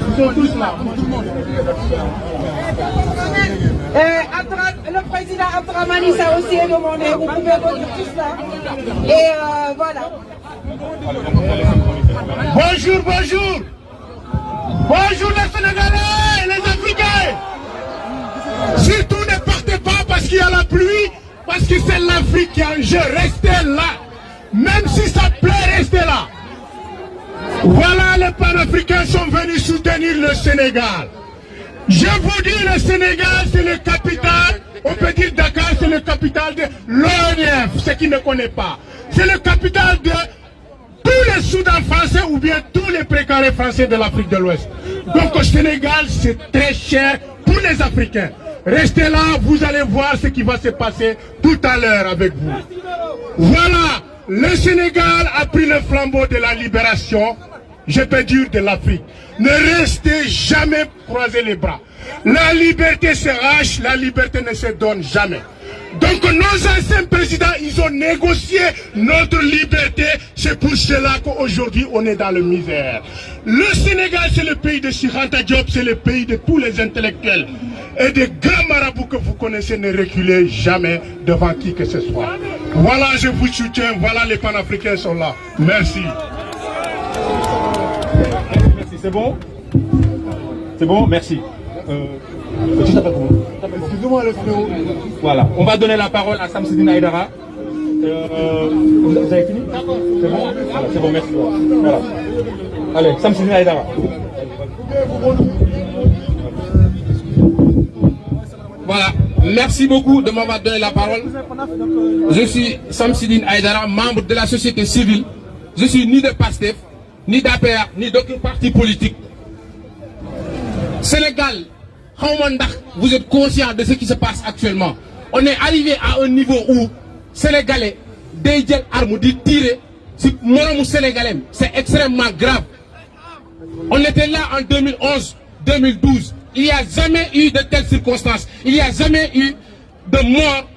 Ils sont tous là. Le président Abdrahmane a aussi demandé, vous pouvez venir tous là. Et voilà. Bonjour, bonjour. Bonjour les Sénégalais et les Africains. Surtout les parce qu'il y a la pluie, parce que c'est l'Afrique qui est en jeu. Restez là. Même si ça plaît, restez là. Voilà, les panafricains sont venus soutenir le Sénégal. Je vous dis, le Sénégal, c'est le capital. On peut dire Dakar, c'est le capital de l'ONF, ceux qui ne connaissent pas. C'est le capital de tous les Soudans français ou bien tous les précarés français de l'Afrique de l'Ouest. Donc au Sénégal, c'est très cher pour les Africains. Restez là, vous allez voir ce qui va se passer tout à l'heure avec vous. Voilà, le Sénégal a pris le flambeau de la libération, je peux dire de l'Afrique. Ne restez jamais croisés les bras. La liberté s'arrache, la liberté ne se donne jamais. Donc nos anciens présidents, ils ont négocié notre liberté. C'est pour cela qu'aujourd'hui on est dans la misère. Le Sénégal, c'est le pays de Cheikh Anta Diop, c'est le pays de tous les intellectuels. Et des grands marabouts que vous connaissez, ne reculez jamais devant qui que ce soit. Voilà, je vous soutiens, voilà, les panafricains sont là. Merci. Merci, c'est bon? C'est bon, merci. Tu t'appelles comment? Excusez-moi, le frérot. Voilà, on va donner la parole à Samsidine Aïdara. Vous avez fini? C'est bon? Voilà, c'est bon, merci. Voilà. Allez, Samsidine Aïdara. Voilà, merci beaucoup de m'avoir donné la parole. Je suis Samsidine Aïdara, membre de la société civile. Je suis ni de PASTEF, ni d'APR, ni d'aucun parti politique. Sénégal, vous êtes conscient de ce qui se passe actuellement. On est arrivé à un niveau où Sénégalais, des armes, des tirs, c'est extrêmement grave. On était là en 2011, 2012. Il n'y a jamais eu de telles circonstances. Il n'y a jamais eu de mort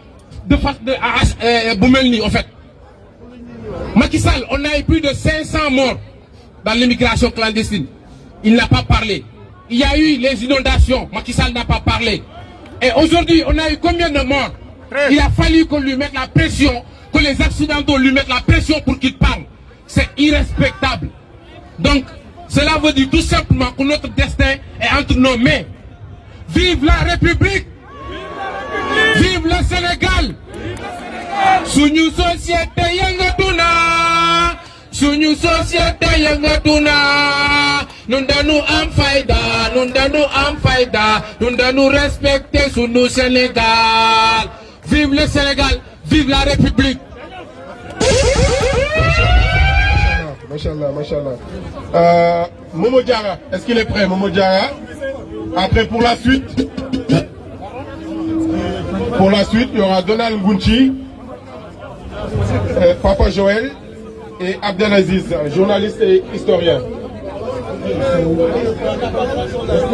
de face de Boumelni, en fait. Macky Sall, on a eu plus de 500 morts dans l'immigration clandestine. Il n'a pas parlé. Il y a eu les inondations. Macky Sall n'a pas parlé. Et aujourd'hui, on a eu combien de morts? Il a fallu qu'on lui mette la pression, que les accidentaux lui mettent la pression pour qu'il parle. C'est irrespectable. Donc, cela veut dire tout simplement que notre destin est entre nos mains. Vive la République! Vive le Sénégal! Suñu société yangatuna, suñu société yangatuna. Nous devons am faïda, nous devons am faïda, nous devons respecter suñu Sénégal. Vive le Sénégal, vive la République. Machallah, machallah. Momo Diarra, est-ce qu'il est prêt, Momo Diarra? Après, pour la suite, il y aura Donald Ngounchi, Papa Joël et Abdelaziz, journaliste et historien.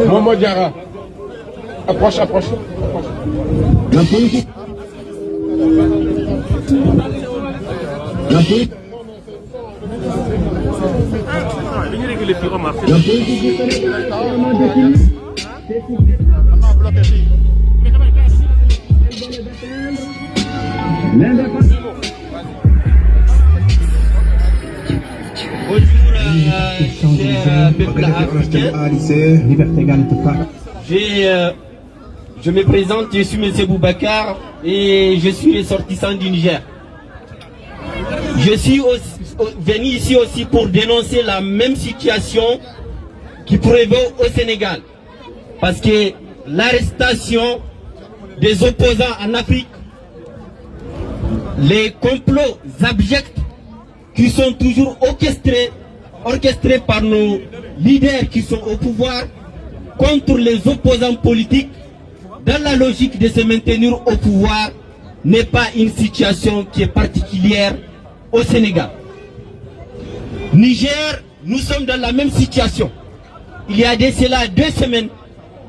Momo Diarra, approche. La politique. Je me présente, je suis M. Boubacar et je suis ressortissant du Niger. Je suis venu ici aussi pour dénoncer la même situation qui prévaut au Sénégal. Parce que l'arrestation des opposants en Afrique, les complots abjects qui sont toujours orchestrés par nos leaders qui sont au pouvoir contre les opposants politiques, dans la logique de se maintenir au pouvoir, n'est pas une situation qui est particulière au Sénégal. Niger, nous sommes dans la même situation. Il y a de cela 2 semaines,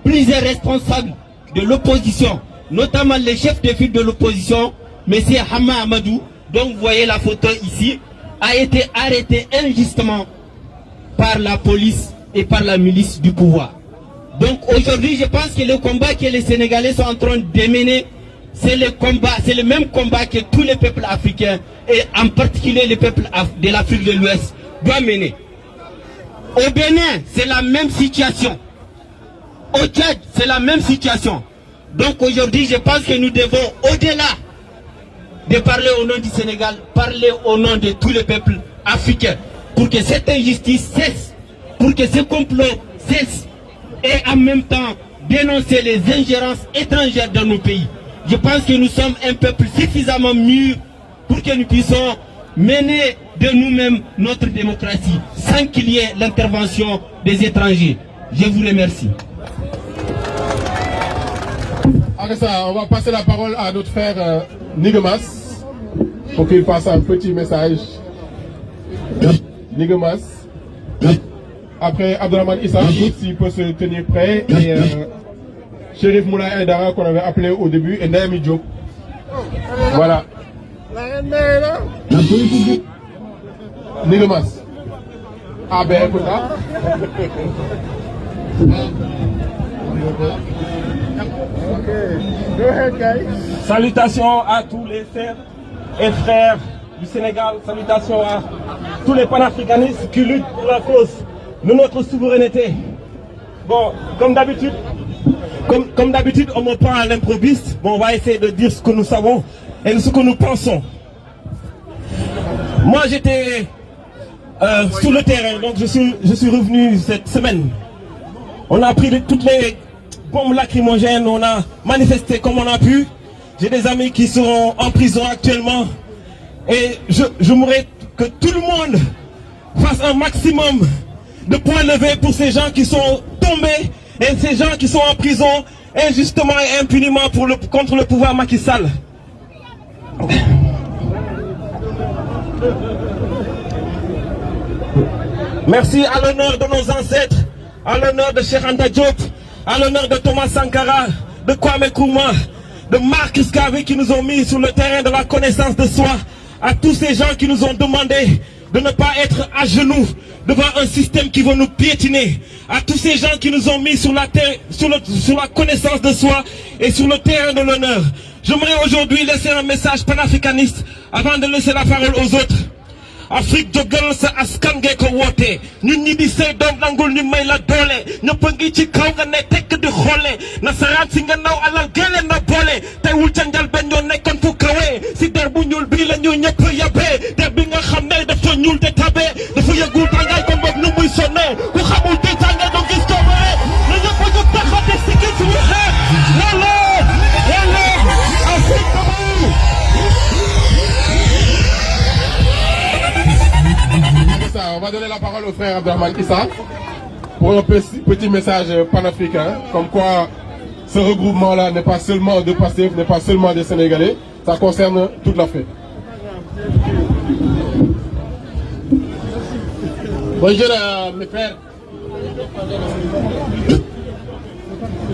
plusieurs responsables de l'opposition, notamment les chefs de file de l'opposition, M. Hama Amadou, dont vous voyez la photo ici, a été arrêté injustement par la police et par la milice du pouvoir. Donc aujourd'hui, je pense que le combat que les Sénégalais sont en train de mener, c'est le même combat que tous les peuples africains, et en particulier les peuples de l'Afrique de l'Ouest, doivent mener. Au Bénin, c'est la même situation. Au Tchad, c'est la même situation. Donc aujourd'hui, je pense que nous devons, au-delà de parler au nom du Sénégal, parler au nom de tous les peuples africains, pour que cette injustice cesse, pour que ce complot cesse, et en même temps dénoncer les ingérences étrangères dans nos pays. Je pense que nous sommes un peuple suffisamment mûr pour que nous puissions mener de nous-mêmes notre démocratie, sans qu'il y ait l'intervention des étrangers. Je vous remercie. Après ça, on va passer la parole à notre frère Nigemas pour qu'il passe un petit message. Nigemas. Après Abdraman Issa, s'il peut se tenir prêt. Et Chérif Moulay Aïdara qu'on avait appelé au début et Naomi Diop. Voilà. Nigemas. Ah ben écoute là. Salutations à tous les sœurs et frères du Sénégal. Salutations à tous les panafricanistes qui luttent pour la cause de notre souveraineté. Bon, comme d'habitude, on me prend à l'improviste. Bon, on va essayer de dire ce que nous savons et ce que nous pensons. Moi, j'étais sur le terrain, donc je suis revenu cette semaine. On a pris toutes les bombes lacrymogènes, on a manifesté comme on a pu. J'ai des amis qui seront en prison actuellement. Et je mourrais que tout le monde fasse un maximum de points levés pour ces gens qui sont tombés et ces gens qui sont en prison injustement et impunément contre le pouvoir Macky Sall. Merci à l'honneur de nos ancêtres, à l'honneur de Cheikh Anta Diop, à l'honneur de Thomas Sankara, de Kwame Nkrumah, de Marcus Garvey qui nous ont mis sur le terrain de la connaissance de soi, à tous ces gens qui nous ont demandé de ne pas être à genoux devant un système qui va nous piétiner, à tous ces gens qui nous ont mis sur la connaissance de soi et sur le terrain de l'honneur. J'aimerais aujourd'hui laisser un message panafricaniste avant de laisser la parole aux autres. Afrique jógal sa askan ngee ko woote ñun ñi di say doom nangul ñu may la doole ñëpp a ngi ci kaw nga ne tekk di xoole nasaraan si nga naw alal géele na boole tey wul ca njal benn ñoo nekkoon fu kawe si der bu ñuul bii la ñu ñëpp yabee der bi nga xam ne dafa ñuul te tabe dafa yëgul tàngaay ko mboob nu muy sonne ku xamul te tàngaay doo gis ko bare na ñëpp a jóg taxate si gis wu xeet wala Afrique debout. On va donner la parole au frère Abdraman Issa pour un petit message panafricain, comme quoi ce regroupement-là n'est pas seulement de Pastef, n'est pas seulement des Sénégalais, ça concerne toute l'Afrique. Bonjour mes frères.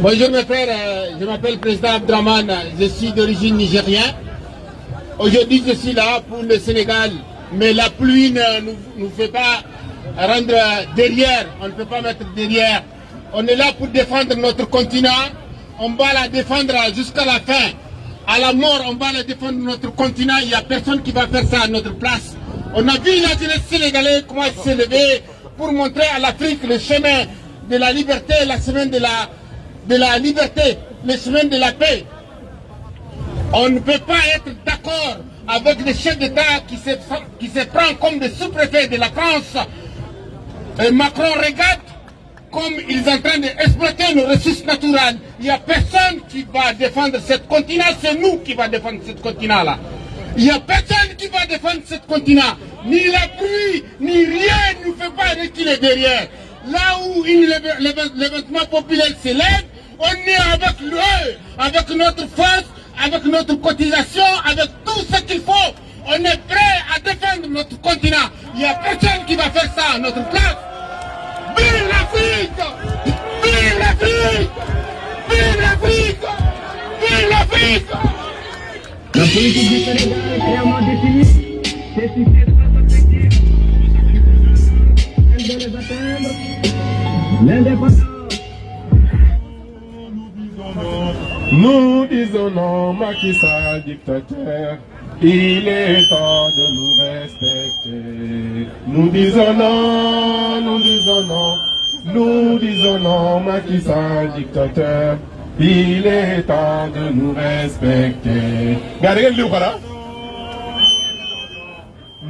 Bonjour mes frères, je m'appelle Président Abdraman, je suis d'origine nigérienne. Aujourd'hui je suis là pour le Sénégal. Mais la pluie ne nous fait pas rendre derrière, on ne peut pas mettre derrière. On est là pour défendre notre continent, on va la défendre jusqu'à la fin. À la mort, on va la défendre notre continent, il n'y a personne qui va faire ça à notre place. On a vu la jeunesse sénégalaise comment elle s'est levée pour montrer à l'Afrique le chemin de la liberté, le chemin de la liberté, le chemin de la paix. On ne peut pas être d'accord avec des chefs d'État qui se prennent comme des sous-préfets de la France. Et Macron regarde comme ils sont en train d'exploiter nos ressources naturelles. Il n'y a personne qui va défendre ce continent, c'est nous qui va défendre ce continent-là. Il n'y a personne qui va défendre ce continent. Ni la pluie, ni rien ne nous fait pas reculer derrière. Là où l'événement populaire s'élève, on est avec eux, avec notre force, avec notre cotisation, avec tout ce qu'il faut. On est prêt à défendre notre continent. Il n'y a personne qui va faire ça à notre place. Vive l'Afrique! Vive l'Afrique! Vive l'Afrique! Vive l'Afrique! La politique du Sénégal est clairement définie. C'est fixé trois objectifs. Elle doit les atteindre. L'indépendance. Nous disons non, Macky Sall dictateur. Il est temps de nous respecter. Nous disons non, nous disons non. Nous disons non, Macky Sall dictateur. Il est temps de nous respecter. Regardez le voilà.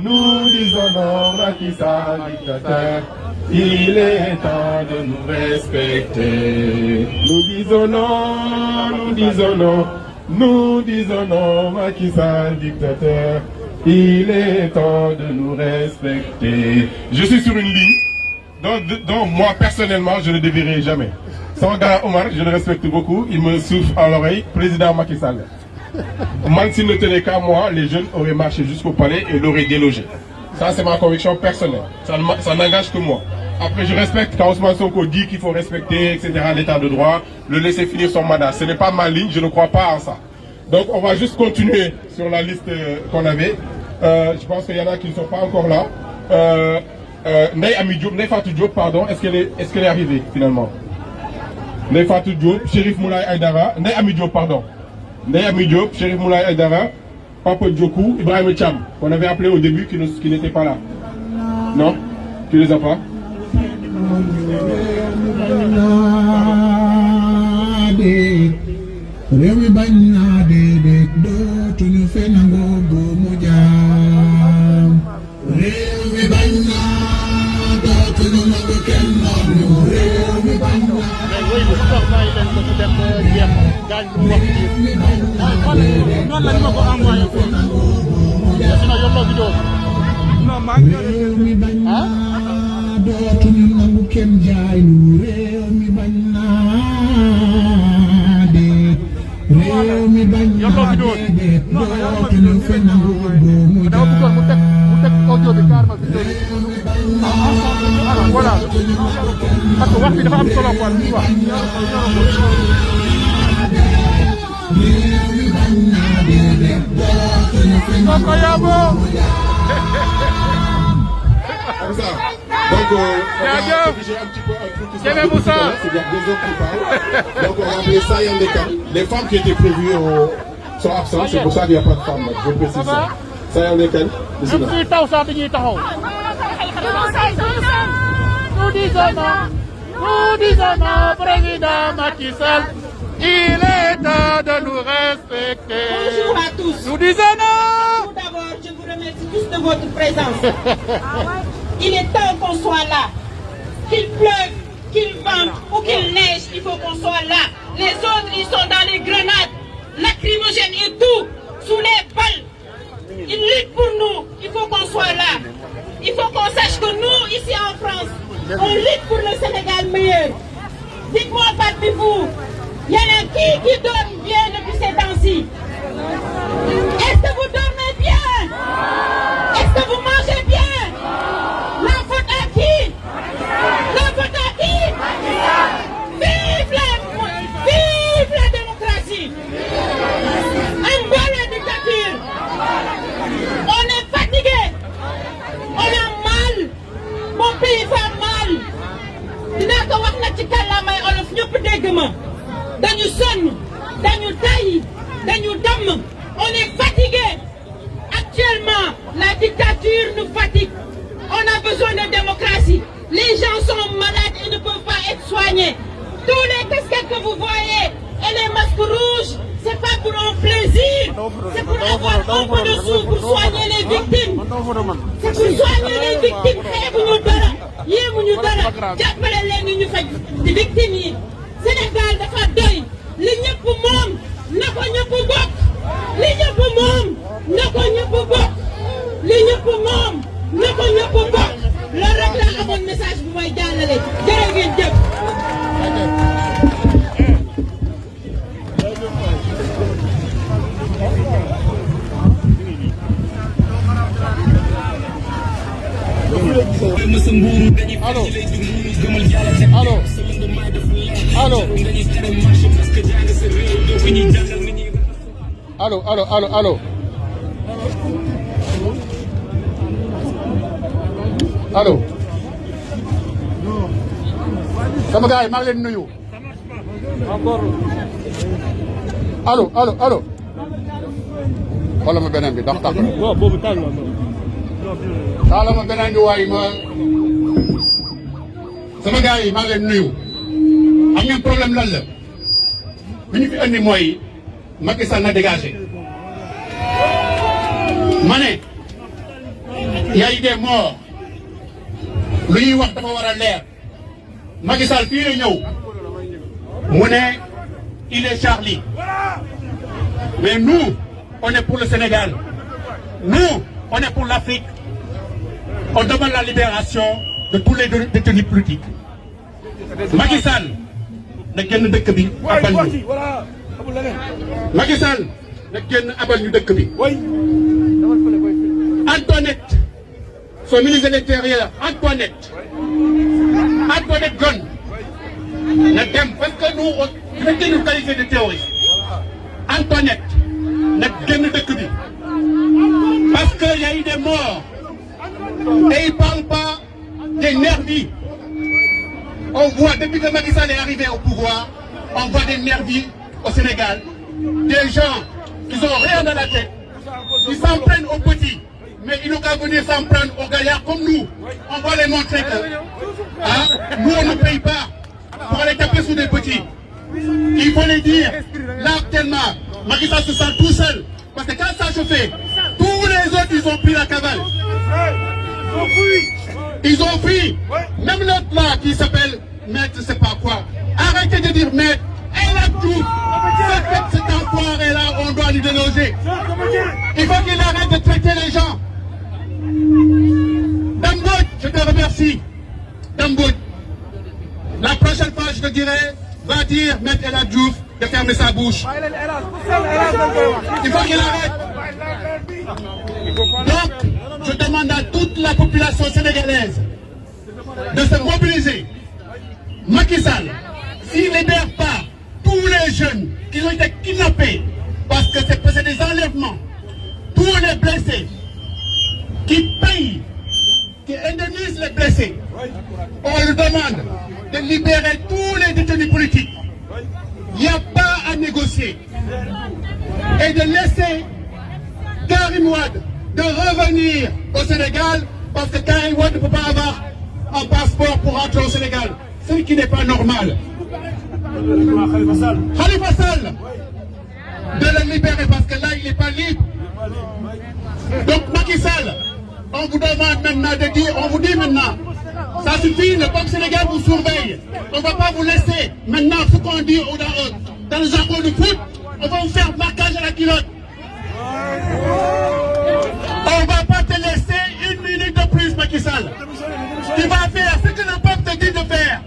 Nous disons non, Macky Sall, dictateur. Il est temps de nous respecter. Nous disons non, nous disons non. Nous disons non, Macky Sall, dictateur. Il est temps de nous respecter. Je suis sur une ligne dont moi personnellement je ne dévierai jamais. Son gars Omar, je le respecte beaucoup, il me souffle à l'oreille, président Macky Sall. Même s'il ne tenait qu'à moi, les jeunes auraient marché jusqu'au palais et l'auraient délogé. Ça c'est ma conviction personnelle, ça n'engage que moi. Après je respecte quand Ousmane Sonko dit qu'il faut respecter, etc., l'état de droit, le laisser finir son mandat. Ce n'est pas ma ligne, je ne crois pas en ça. Donc on va juste continuer sur la liste qu'on avait. Je pense qu'il y en a qui ne sont pas encore là. Ndeye Fatou Diop, pardon, est-ce qu'elle est arrivée finalement? Ndeye Fatou Diop, Chérif Moulay Aïdara, Ndeye Amy Diop, pardon. Ndeye Amy Diop, Chérif Moulay Aïdara, Papa Djokou, Ibrahim Cham, qu'on avait appelé au début, qui n'était pas là. Non? Tu les as pas? Rewi bañna de dootuñu fe nangoo góomu jaam Rewi bañna dootuñu nangu kenn noonu Rewi bañna Rewi bañna dootuñu nangu kenn jaay lu Rewi bañna Reumi bañna déedéet dootuñu fe nangu góomu jaam voilà parce que wax bi dafa am solo quoi li wax Reumi bañna déedéet dootuñu fe nangu góomu Donc, on va corriger un petit peu un truc qui s'est dit tout à l'heure, c'est-à-dire deux autres qui parlent. Donc, on va appeler ça Yandekan. Les femmes qui étaient prévues sont absentes, c'est pour ça qu'il n'y a pas de femmes. Je précise ça. Ça Yandekan, nous disons non, président Macky Sall, il est temps de nous respecter. Bonjour à tous. Nous disons non. Tout d'abord, je vous remercie tous de votre présence. Il est temps qu'on soit là. Qu'il pleuve, qu'il vente ou qu'il neige, il faut qu'on soit là. Les autres, ils sont dans les grenades, lacrymogènes et tout, sous les balles. Ils luttent pour nous, il faut qu'on soit là. Il faut qu'on sache que nous, ici en France, on lutte pour le Sénégal meilleur. Dites-moi parmi vous, il y en a qui dorment bien depuis ces temps-ci? Est-ce que vous dormez bien? Est-ce que vous mangez bien? La faute à qui? La faute à qui? Vive la démocratie! Un bon la dictature! On est fatigué! On a mal! Mon pays va mal! Dinaa ko wax nag ci kàllaamay olof ñëpp dégg ma dañu sonn dañu tàyyi dañu damm on est fatigué actuellement la dictature nous fatigue on a besoin de démocratie les gens sont malades et ne peuvent pas être soignés tous les casquettes que vous voyez et les masques rouges c'est pas pour un plaisir c'est pour avoir un peu de sous pour soigner les victimes c'est pour soigner les victimes xeebuñu dara yéemuñu dara jàppale leen ñu faj di victimes yi Sénégal dafa doy li ñëpp moom na ko ñëpp bokk li ñëpp moom na ko ñëpp bokk li ñëpp moom na ko ñëpp bokk loolu rek laa amoon message bu may jàllale jërë ngeen jëf. Allô sama gars yi maa ngi leen nuyu allo xoolal ma beneen bi ndax tax xaaral ma beneen bi waaye ma sama gars yi maa ngi leen nuyu am ngeen problème lan la li ñu fi andi mooy Macky Sall na dégagé. ma ne y a eu des morts lu ñuy wax dafa war a leer Macky Sall fii la ñëw mu ne il est Charlie mais nous on est pour le Sénégal nous on est pour l'Afrique on demande la libération de tous les détenus politiques Macky Sall na génn dëkk bi abal ñu Macky Sall na génn abal ñu dëkk bi Antoinette son ministre de l'Intérieur Antoinette John na dem parce que nous on nous qualifier de terroristes Antoinette na génn dëkk bi parce que y a eu des morts et il parle pas des nervis. On voit depuis que Macky Sall est arrivé au pouvoir, on voit des nervis au Sénégal, des gens qui n'ont rien dans la tête, qui s'en prennent aux petits, mais ils n'ont qu'à venir s'en prendre aux gaillards comme nous. On va les montrer que nous on ne paye pas pour aller taper sur des petits. Il faut les dire, là actuellement, Macky Sall se sent tout seul, parce que quand ça se fait, tous les autres ils ont pris la cavale. Ils ont fui. Même l'autre là qui s'appelle Maître, je sais pas quoi. Arrêtez de dire Maître. Elle a tout. Cet enfoiré là, on doit lui déloger. Il faut qu'il arrête de traiter les gens. Dambod, je te remercie. Dambod, la prochaine fois je te dirai, va dire Maître El Hadji Diouf de fermer sa bouche. Il faut qu'il arrête. Donc, je demande à toute la population sénégalaise de se mobiliser. Macky Sall, s'il ne libère pas tous les jeunes qui ont été kidnappés, parce que c'est des enlèvements, tous les blessés, qui payent, qui indemnisent les blessés, on lui demande de libérer tous les détenus politiques. Il n'y a pas à négocier. Et de laisser Karim Wade de revenir au Sénégal parce que Karim Wade ne peut pas avoir un passeport pour rentrer au Sénégal. Ce qui n'est pas normal. Khalifa Sall, de le libérer parce que là il n'est pas libre. Donc Macky Sall, on vous demande maintenant de dire, on vous dit maintenant, ça suffit, le peuple sénégal vous surveille. On ne va pas vous laisser maintenant ce qu'on dit dans le jargon de foot, on va vous faire marquage à la culotte. On ne va pas te laisser une minute de plus, Macky Sall. Tu vas faire ce que le peuple te dit de faire.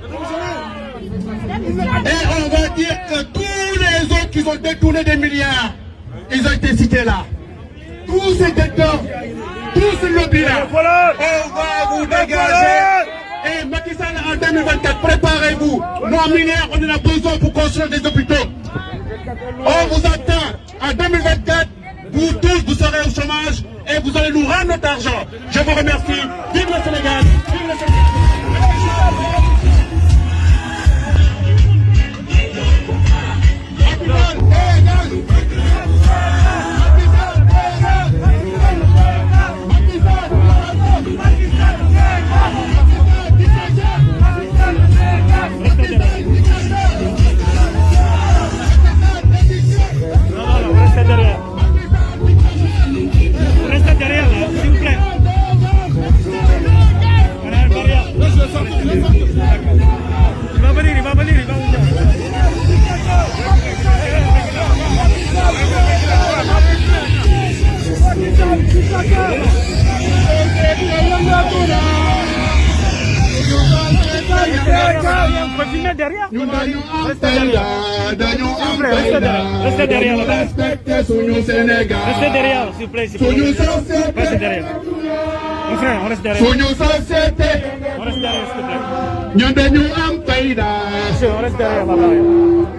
Et on va dire que tous les autres qui ont détourné des milliards, ils ont été cités là. Tous ces détenteurs, tous ce lobby-là, on va vous dégager. Et Macky Sall en 2024, préparez-vous. Nous en milliards, on en a besoin pour construire des hôpitaux. On vous attend en 2024. Vous tous, vous serez au chômage et vous allez nous rendre notre argent. Je vous remercie. Vive le Sénégal. Vive le Sénégal. Restez derrière là, s'il vous plaît. Il va venir, il va venir, il va venir. On peut filmer derrière. Restez derrière là-bas. Restez derrière, s'il vous plaît. Restez derrière. Mon frère, on reste derrière. On reste derrière, s'il te plaît. On reste derrière là-bas.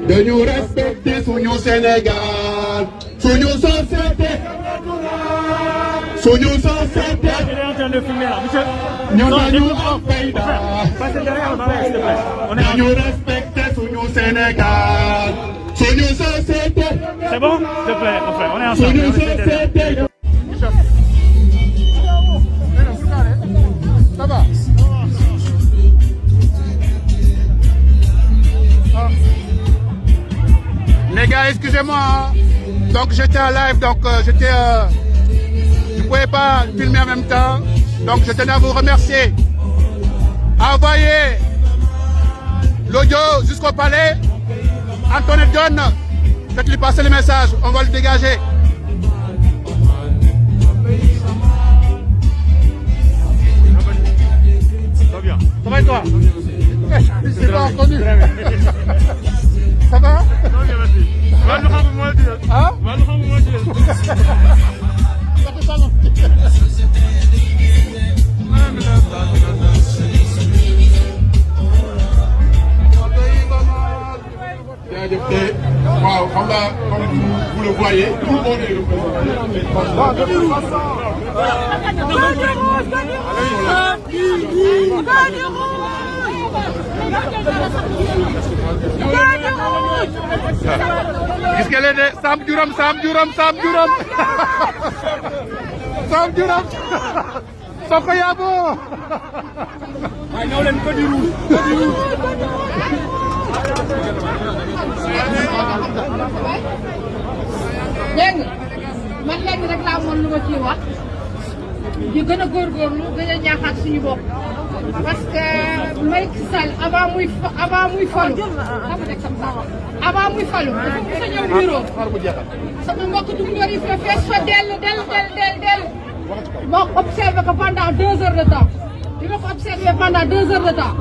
De nous respecter sur nos Sénégal. Sur nos sociétés. Sur nos sociétés. Il est en train de filmer là, monsieur. Passez derrière là-bas, s'il te plaît. De nous respecter sur nos Sénégal. Sur nos sociétés. C'est bon? S'il te plaît, mon frère, on est ensemble. Sur nos sociétés. Ça va? excusez-moi. Hein. Donc j'étais en live, donc je ne pouvais pas filmer en même temps. Donc je tenais à vous remercier. Envoyez l'audio jusqu'au palais. Antoinette John, faites-lui passer le message. On va le dégager. Ça va bien. Ça va et toi? C'est pas entendu. Ça va? Hein? Wow, comme vous le voyez, tout le monde est Gis nga leen de Sam Juram Sonko yaabo waaye ñëw leen ko di rouge dégg nga man léegi rek laa amoon lu ma ciy wax di gën a góorgóorlu gën a ñaaxaat suñu bopp parce que Macky Sall avant muy falu dafa ñëw bureau sama mbokk tukulóor yi fa fees fa dell ma observé ko pendant 2 heures de temps bi ma ko observé pendant 2 heures de temps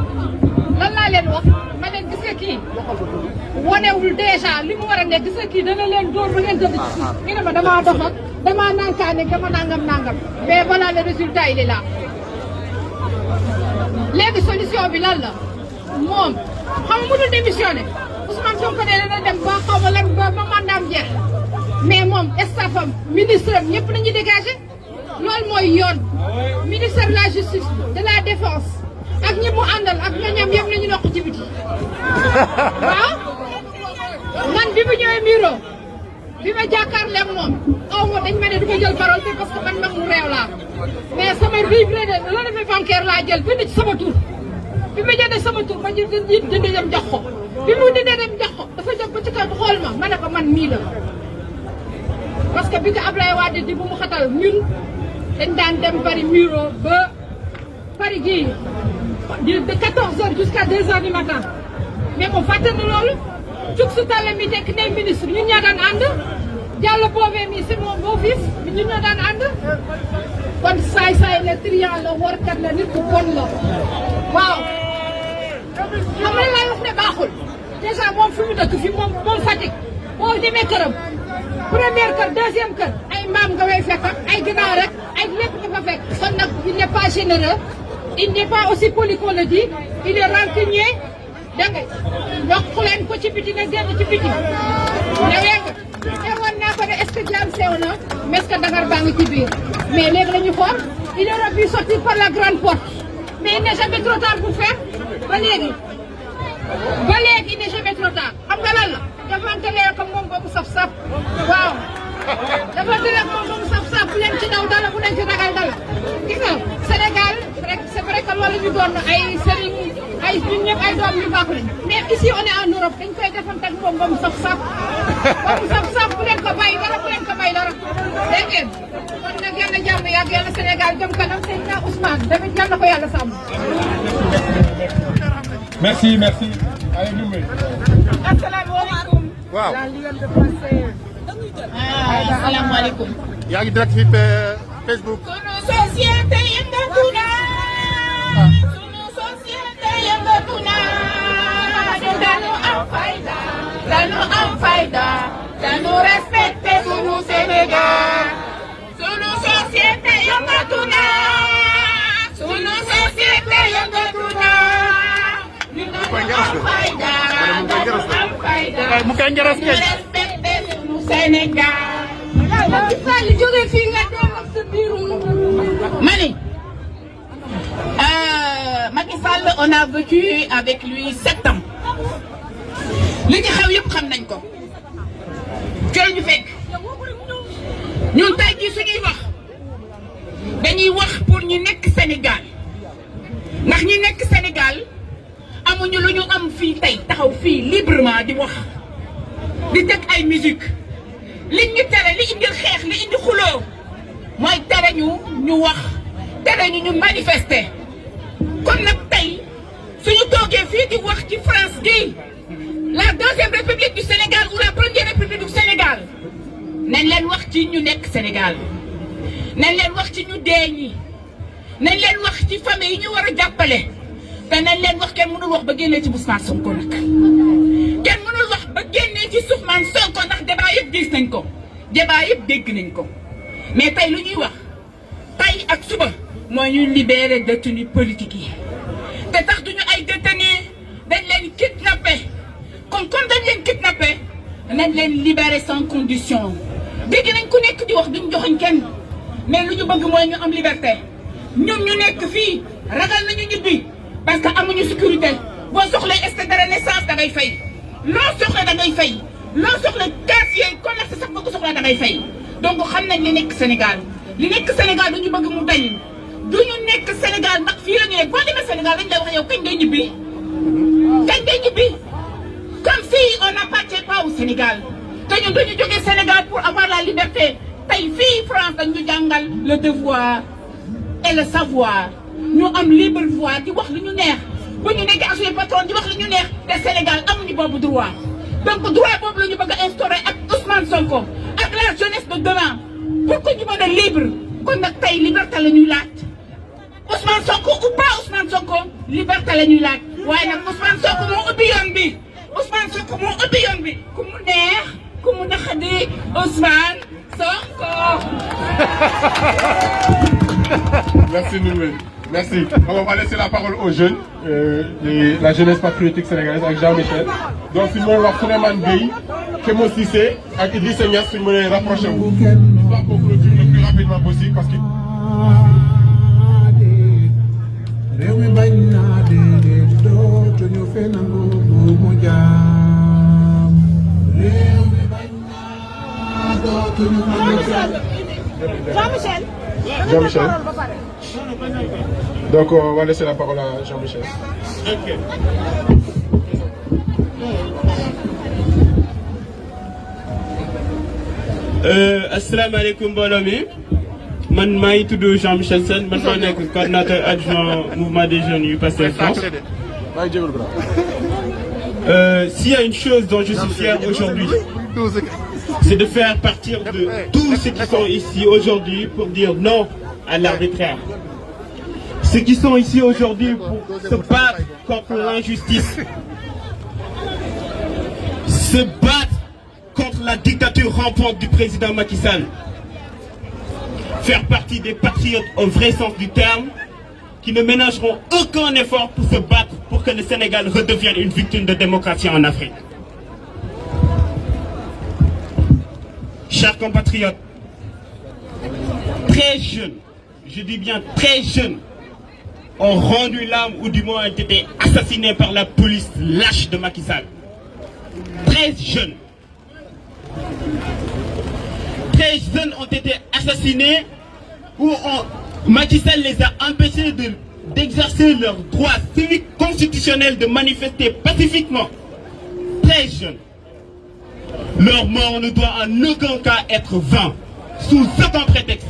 lan laa leen wax ma leen gis nga kii wonewul déjà li mu war a nekk gis nga kii dana leen dóor ba ngeen tëdd ci suuf ñu ne ma damaa dox ak damaa nankaane dama nangam mais voilà le résultat il est là léegi solution bi lan la moom xam nga mënul démissionné Ousmane Sonko ne dana dem ba xaw ma lan ba mandaam jeex mais moom staffam ministre am ñëpp nañu dégagé loolu mooy yoon ministre de la justice de la défense ak ñi mu àndal ak ñoñam yëpp nañu nokk ci biti waaw man bi mu ñëwee bureau bi ma jàkkaarloo ak moom aw ma dañ ma ne du ma jël parole te parce que man mag mu réew laa mais sama livret de relevé bancaire laa jël bind ci sama tur bi ma jëndee sama tur ma jënd dem jox ko bi mu dindee dem jox ko dafa jóg ba ci kaw xool ma ne ko man mii la parce que bi ko Ablaye Wade di bu mu xatal ñun dañ daan dem Paris bureau ba Paris gii de 14h jusqu'à 2h du matin mais moom fàtte na loolu cug su tale mi nekk ne ministre ñun ñaa daan ànd Diallo Bové mi c'est mon beau-fils ñun ñoo daan ànd kon saay la triant la warkat la nit ku bon la waaw xam nga lay wax ne baaxul déjà moom fi mu dëkk fi moom Fatick boo demee këram première kër deuxième kër ay mbaam nga way fekk ay ginaar rek ay lépp nga fa fekk kon nag il n'est pas généreux il n'est pas aussi poli qu'on le dit il est rancunier dégg nga yokk leen ko ci biti na génn ci biti newee nga teewoon naa ko ne est-ce que jaam sew na mais est-ce que dangar baa ngi ci biir mais léegi la ñu xool il aurait pu sortir par la grande porte mais il n'est jamais trop tard pour faire ba léegi il n'est jamais trop tard xam nga lan la defante leen ko moom boobu saf-saf waaw defante leen moom boobu saf-saf bu leen ci daw dara bu leen ci ragal dara gis nga Sénégal c'est vrai que loolu ñu doon ay sëriñ ay ñun ñëpp ay doom yu baax lañ mais ici on est en Europe dañ koy defante ak moom boobu saf-saf bu leen ko bàyyi dara bu leen ko bàyyi dara dégg ngeen kon nag yàlla jàmm yàgg yàlla Sénégal jëm kanam Seydina Ousmane tamit yàlla ko yàlla sàmm. Merci. Allez, nous. Asalaamaaleykum. Waaw. Asalaamaaleykum. yaa ngi direct fi Facebook. Sunu société yëngatu na. Sunu société yëngatu na. Dañu am fayda. Dañu respecté sunu Sénégal. Sunu société yëngatu na. Sunu société yëngatu na. mu koy njaras kay Sénégal Macky Sall jóge fii nga dem ak sa biiru mani Macky Sall on a vécu avec lui 7 ans li ci xew yëpp xam nañ ko cooy ñu fekk ñun tey jii suñuy wax dañuy wax pour ñu nekk Sénégal ndax ñi nekk Sénégal amuñu lu ñu am fii tey taxaw fii librement di wax di teg ay musique li ñu tere li indi xeex li indi xuloo mooy tere ñu wax tere ñu manifester kon nag tey suñu toogee fii di wax ci France gi la deuxième république du Sénégal ou la première république du Sénégal nañ leen wax ci ñu nekk Sénégal nañ leen wax ci ñu dee ñi nañ leen wax ci famille yi ñu war a jàppale te nañ leen wax kenn mënul wax ba génnee ci Ousmane Sonko nag kenn mënul wax ba génnee ci Ousmane Sonko ndax débat yëpp gis nañ ko débat yëpp dégg nañ ko mais tey lu ñuy wax tey ak suba mooy ñuy libérer détenus politiques yi te tax duñu ay détenus dañ leen kidnappé kon dañ leen kidnappé nañ leen libérer sans condition dégg nañ ku nekk di wax duñ joxoñ kenn mais lu ñu bëgg mooy ñu am liberté ñun ñu nekk fii ragal nañu ñibbi parce que amuñu sécurité boo soxlee extrait de naissance da ngay fay loo soxla da ngay fay loo soxla casier commerce sax boo ko soxla da ngay fay donc xam nañ li nekk Sénégal duñu bëgg mu dañ duñu nekk Sénégal ndax fii la ñu nekk boo demee Sénégal dañ lay wax yow kañ ngay ñibbi comme si on n'appartient pas au Sénégal te ñun dañu jógee Sénégal pour avoir la liberté tey fii France dañ ñu jàngal le devoir et le savoir ñu am libre voix di wax li ñu neex bu ñu nekkee ak suñu patron di wax li ñu neex te Sénégal amuñu boobu droit donc droit boobu la ñu bëgg a instaurer ak Ousmane Sonko ak la jeunesse de demain pour que ñu mën a libre kon nag tey liberté la ñuy laaj Ousmane Sonko ou pas Ousmane Sonko liberté la ñuy laaj waaye nag Ousmane Sonko moo ubbi yoon bi Ousmane Sonko moo ubbi yoon bi ku mu neex ku mu naqadi Ousmane Sonko. Merci Ndoumbe. Merci. On va laisser la parole aux jeunes, la jeunesse patriotique sénégalaise avec Jean-Michel. Donc si nous wax Souleymane Gueye, Kémo Cissé ak Idrissa Niass suñu mënee rapproché wu. Histoire qu'on clôture le plus rapidement possible parce que réew mi bañ naa déedéet dootuñu fi nangu bu mu jaam réew mi bañ naa dootuñu Jean-Michel. Jean-Michel. Donc on va laisser la parole à Jean-Michel. Assalamu alaikum mbooloo mi man maa ngi tudd Jean-Michel Sène man maa nekk coordinateur adjoint mouvement des jeunes yu Pastef France. S'il y a une chose dont je suis fier aujourd'hui, c'est de faire partir de tous ceux qui sont ici aujourd'hui pour dire non à l'arbitraire. Ceux qui sont ici aujourd'hui pour se battre contre l'injustice, se battre contre la dictature rampante du président Macky Sall. Faire partie des patriotes au vrai sens du terme, qui ne ménageront aucun effort pour se battre pour que le Sénégal redevienne une victime de démocratie en Afrique. Chers compatriotes, très jeunes, je dis bien très jeunes, ont rendu l'âme ou du moins ont été assassinés par la police lâche de Macky Sall. 13 jeunes. 13 jeunes ont été assassinés où Macky Sall les a empêchés d'exercer leur droit civique constitutionnel de manifester pacifiquement. 13 jeunes. Leur mort ne doit en aucun cas être vain, sous aucun prétexte.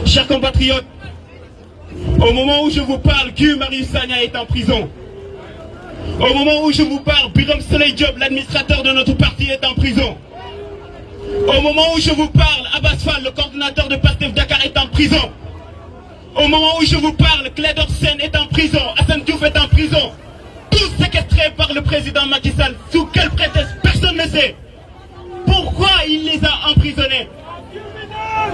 Chers compatriotes, au moment où je vous parle, Guy Marius Sagna est en prison. Au moment où je vous parle, Birame Souleye Diop, l'administrateur de notre parti, est en prison. Au moment où je vous parle, Abbas Fall, le coordinateur de Pastef Dakar, est en prison. Au moment où je vous parle, Clédor Sène est en prison, Assane Diouf est en prison. Tous séquestrés par le président Macky Sall. Sous quel prétexte? Personne ne sait. Pourquoi il les a emprisonnés?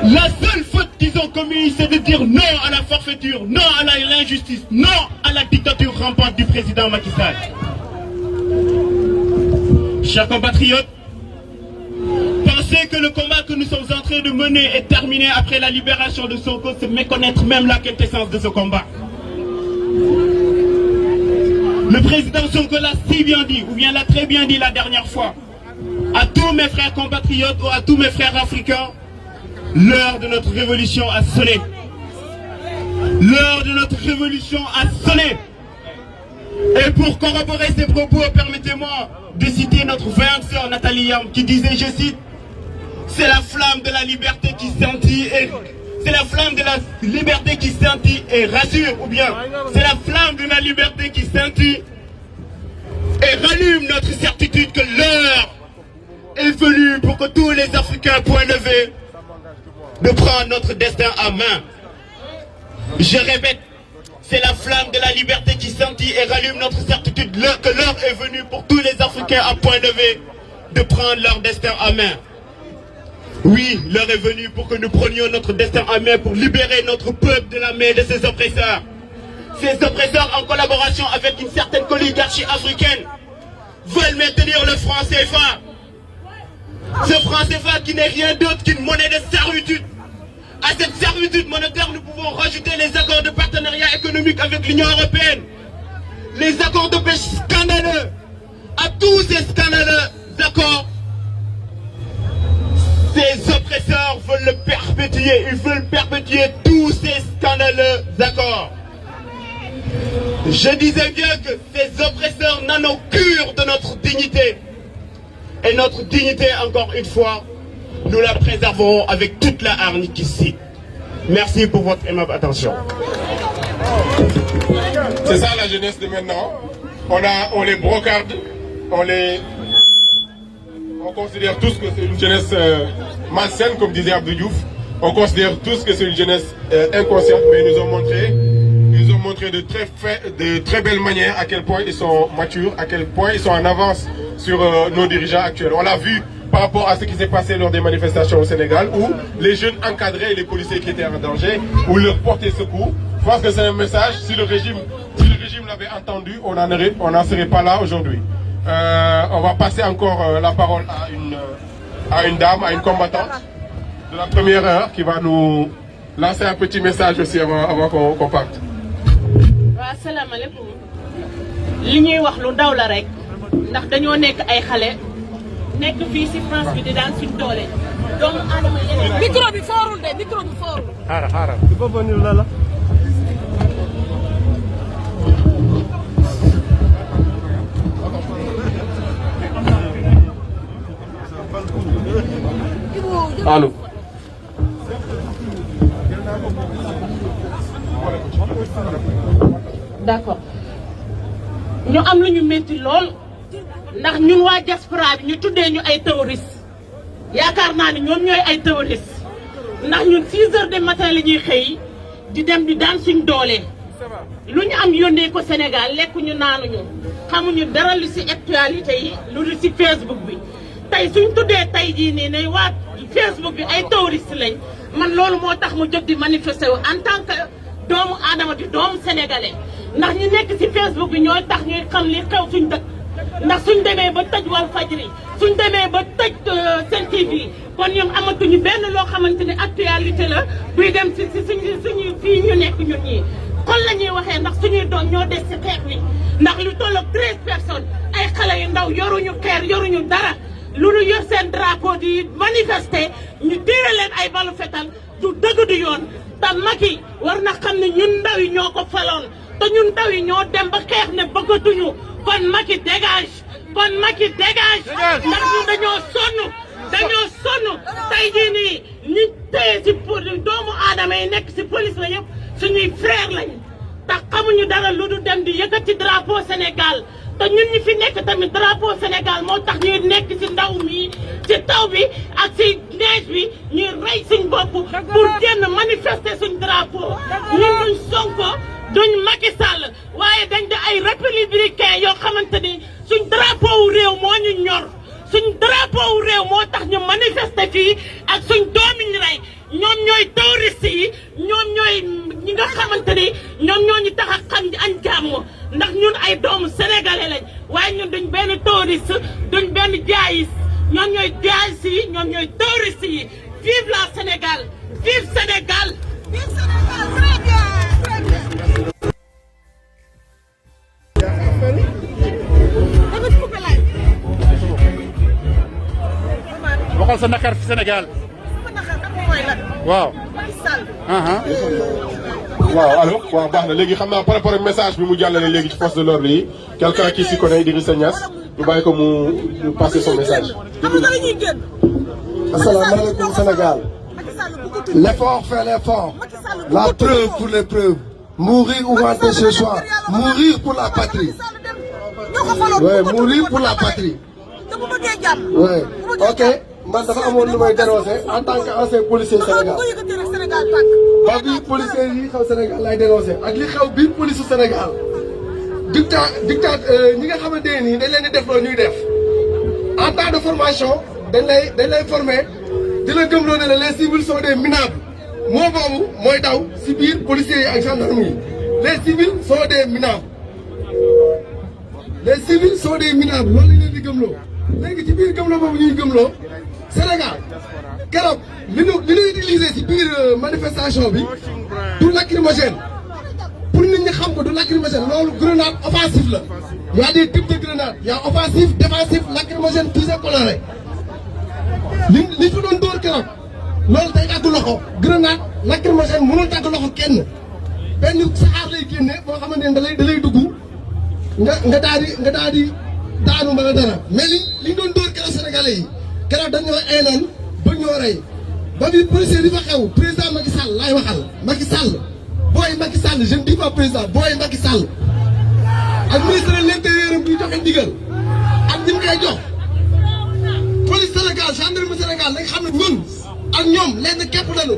La seule faute qu'ils ont commise, c'est de dire non à la forfaiture, non à l'injustice, non à la dictature rampante du président Macky Sall. Chers compatriotes, penser que le combat que nous sommes en train de mener est terminé après la libération de Sonko, c'est méconnaître même la quintessence de ce combat. Le président Sonko l'a si bien dit, ou bien l'a très bien dit la dernière fois, à tous mes frères compatriotes ou à tous mes frères africains, l'heure de notre révolution a sonné. L'heure de notre révolution a sonné. Et Et pour corroborer ces propos, permettez-moi de citer notre vaillante sœur Nathalie Yam qui disait, je cite, c'est la flamme de la liberté qui scintille et c'est la flamme de la liberté qui scintille et rassure, ou bien c'est la flamme de la liberté qui scintille et rallume notre certitude que l'heure est venue pour que tous les Africains point levés de prendre notre destin à main. Je répète, c'est la flamme de la liberté qui scintille et rallume notre certitude que l'heure est venue pour tous les Africains à point levé de prendre leur destin à main. Oui, l'heure est venue pour que nous prenions notre destin en main pour libérer notre peuple de la main de ses oppresseurs. Ces oppresseurs, en collaboration avec une certaine oligarchie africaine, veulent maintenir le franc CFA. Ce franc CFA qui n'est rien d'autre qu'une monnaie de servitude. À cette servitude monétaire, nous pouvons rajouter les accords de partenariat économique avec l'Union européenne, les accords de pêche scandaleux. À tous ces scandaleux accords, ces oppresseurs veulent le perpétuer. Ils veulent perpétuer tous ces scandaleux accords. Je disais bien que ces oppresseurs n'en ont cure de notre dignité. Et notre dignité, encore une fois, nous la préserverons avec toute la hargne ici. Merci pour votre aimable attention. C'est ça la jeunesse de maintenant. On les brocarde, on considère tous que c'est une jeunesse malsaine, comme disait Abdou Diouf. On considère tous que c'est une jeunesse inconsciente, mais ils nous ont montré de très belles manières à quel point ils sont matures, à quel point ils sont en avance sur nos dirigeants actuels. On l'a vu par rapport à ce qui s'est passé lors des manifestations au Sénégal, où les jeunes encadraient les policiers qui étaient en danger, ou leur portaient secours. Je pense que c'est un message, si le régime l'avait entendu, on n'en serait pas là aujourd'hui. On va passer encore la parole à une dame, à une combattante de la première heure qui va nous lancer un petit message aussi avant qu'on parte. Asalaamaaleykum li ñuy wax lu ndaw la rek ndax dañoo nekk ay xale nekk fii ci France bi di daan suñ doole doomu aadama yeneen micro bi foorul de micro bi foorul xaaral il faut venir là Allô. D'accord ñu am lu ñu métti lool ndax ñun waa diaspora bi ñu tuddee ñu ay terroristes yaakaar naa ni ñoom ñooy ay terroristes ndax ñun 6 heures du matin la ñuy xëy di dem di daan suñ doole lu ñu am yónnee ko Sénégal lekkuñu naanuñu xamuñu dara lu ci actualité yi lu ci Facebook bi tey suñ tuddee tey jii nii ne waa Facebook bi ay terroristes lañ man loolu moo tax mu jóg di manifester wu en tant que doomu aadama di doomu sénégalais ndax ñu nekk ci Facebook bi ñooy tax ñuy xam li xew suñ dëkk ndax suñ demee ba tëj Walfadjri suñ demee ba tëj Sen TV kon ñoom amatuñu benn loo xamante ne actualité la buy dem ci suñu fii ñu nekk ñun ñii kon la ñuy waxee ndax suñuy doom ñoo des ci xeex wi ndax lu toll ak 13 personnes ay xale yu ndaw yoruñu xeer yoruñu dara lu ñu yor seen drapeau di manifester ñu tiire leen ay balu fetal du dëgg du yoon te Macky war na xam ne ñun ndaw yi ñoo ko faloon te ñun ndaw yi ñoo dem ba xeex ne bëggatuñu kon Macky dégage kon Macky dégage ndax ñun dañoo sonn tey jii nii ñi téye ci doomu aadama yi nekk ci police la yëpp suñuy frère lañu tax xamuñu dara lu du dem di yëkkati drapeau Sénégal te ñun ñi fi nekk tamit drapeau Sénégal moo tax ñuy nekk ci ndaw mi ci taw bi ak ci neige bi ñuy rey suñ bopp pour génn manifester suñ drapeau ñun duñ Sonko duñ Macky Sall waaye dañ di ay républicain yoo xamante ni suñ drapeau wu réew moo ñu ñor suñ drapeau wu réew moo tax ñu manifester fii ak suñ doomi ñu rey ñoom ñooy terroriste yi ñoom ñooy ñi nga xamante ni ñoom ñoo ñu tax a xam añ jàmm ndax ñun ay doomu sénégalais lañ waaye ñun duñ benn terroriste duñ benn jaayis ñoom ñooy jaayis yi ñoom ñooy terroriste yi vive la Sénégal vive Sénégal vive Sénégal très bien très bien. waxal sa nakar fi Sénégal waaw waaw allo waaw baax na léegi xam naa par rapport ak message bi mu jàllale léegi ci force de l'ordre yi quelqu'un qui s'y connaît Idrissa Niass ñu bàyyi ko mu passer son message. Asalaamaaleykum Sénégal. L'effort fait l'effort. La preuve pour les preuves. Mourir ou rentrer ce soir. Mourir pour la patrie. Ouais, mourir pour la patrie. Ouais. Ok. Man dafa amoon lu may dénoncer en tant qu'ancien policier Sénégal. ba bi policier yi xew Sénégal lay dénoncer ak li xew biir police Sénégal. dictat ñi nga xamante ne nii dañ leen di def loo ñuy def. En temps de formation dañ lay former di la gëmloo ne les civils sont des minables. moo boobu mooy daw si biir policiers yi ak gendarmes yi. Les civils sont des minables. Les civils sont des minables loolu lañ leen di gëmloo. léegi ci biir gëmloo boobu ñuy gëmloo Sénégal keroog li ñu utiliser ci biir manifestation bi du lacrymogène pour nit ñi xam ko du lacrymogène loolu grenade offensive la. Il y a des types de grenades il y a offensif défensif lacrymogène tout ça coloré li fi doon dóor keroog loolu day dagg loxo grenade lacrymogène mënul dagg loxo kenn benn saxaar lay génne boo xamante ne da lay dugg nga daal di daanu mbala dara mais li doon dóor keroog sénégalais yi keroog dañoo eenaan ba ñoo rey ba bi policier di fa xew président Macky Sall laay waxal Macky Sall booy Macky Sall je ne dis pas président booy Macky Sall ak ministre de l'intérieur bi joxe ndigal ak ñi mu koy jox police Sénégal gendarmerie Sénégal dañ xam ne ñun ak ñoom lenn képp lañu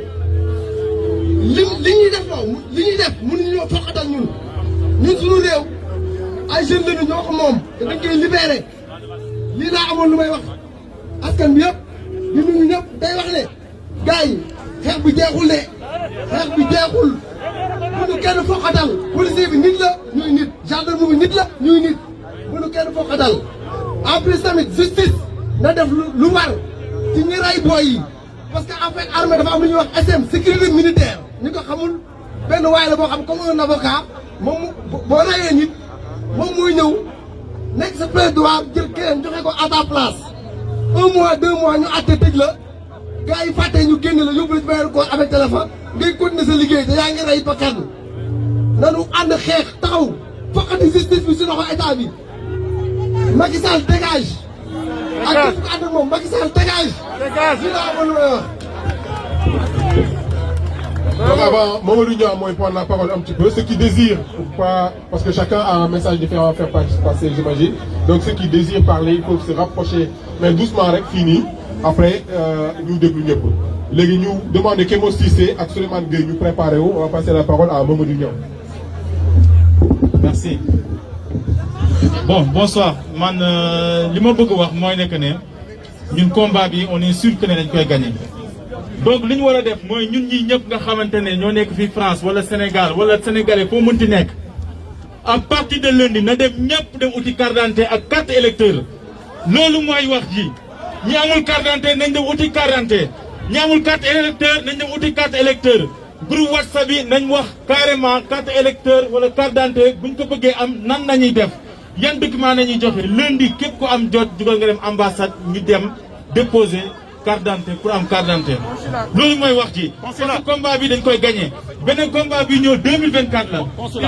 li ñuy def loolu li ñuy def mënuñu ñoo foqatal ñun suñu réew ay jeunes lañu ñoo ko moom te dañ koy libéré lii laa amoon lu may wax askan bi yëpp di nuyu ñëpp day wax ne gars yi xeex bi jeexul de xeex bi jeexul bu ñu kenn foqatal policier bi nit la ñuy nit gendarme bi nit la ñuy nit bu ñu kenn foqatal en plus tamit justice na def lu war ci ñi ray booy yi parce que en fait armée dafa am lu ñuy wax SM sécurité militaire ñu ko xamul benn waay la boo xam comme un avocat moom boo rayee nit moom mooy ñëw nekk sa plaidoyer jël keneen joxe ko à ta place 1 mois 2 mois ñu àtte tëj la gars yi fàtte ñu génn la yóbbu la ci beneen ko avec téléphone ngay continuer sa liggéey te yaa ngi rey bakkan nanu ànd xeex taxaw foqati justice bi si loxo état bi Macky Sall dégage. ak képp ku ànd ak moom Macky Sall dégage. li la amoon lu may wax. Donc avant, Mamadou Niang mooy prendre la parole un petit peu. Ceux qui désirent, pas, parce que chacun a un message différent à faire passer, j'imagine. Donc ceux qui désirent parler, il faut se rapprocher, mais doucement rek fini. Après, ñu déglu ñëpp. Léegi ñu demandé Kémo Cissé ak Souleymane Gueye ñu préparé wu. On va passer la parole à Mamadou Niang. Merci. Bon, bonsoir. Man, li ma bëgg wax mooy nekk ne ñun combat bi on est sûr que ne dañ koy gagner. Donc li ñu war a def mooy ñun ñii ñëpp nga xamante ne ñoo nekk fii France wala Sénégal wala sénégalais foo mënti nekk à partir de lundi na dem ñëpp dem uti carte d'identité ak carte électeur loolu mooy wax ji ñi amul carte d'identité nañ dem uti carte d'identité ñi amul carte électeur nañ dem uti carte électeur groupe WhatsApp bi nañ wax carrément carte électeur wala carte d'identité buñ ko bëggee am nan nañuy def yan document nañuy joxe lundi képp ko am jot jugal nga dem ambassade ñu dem déposer carte d'identité pour am carte d'identité loolu mooy wax ji parce que combat bi dañ koy gagné beneen combat bi ñëw 2024 la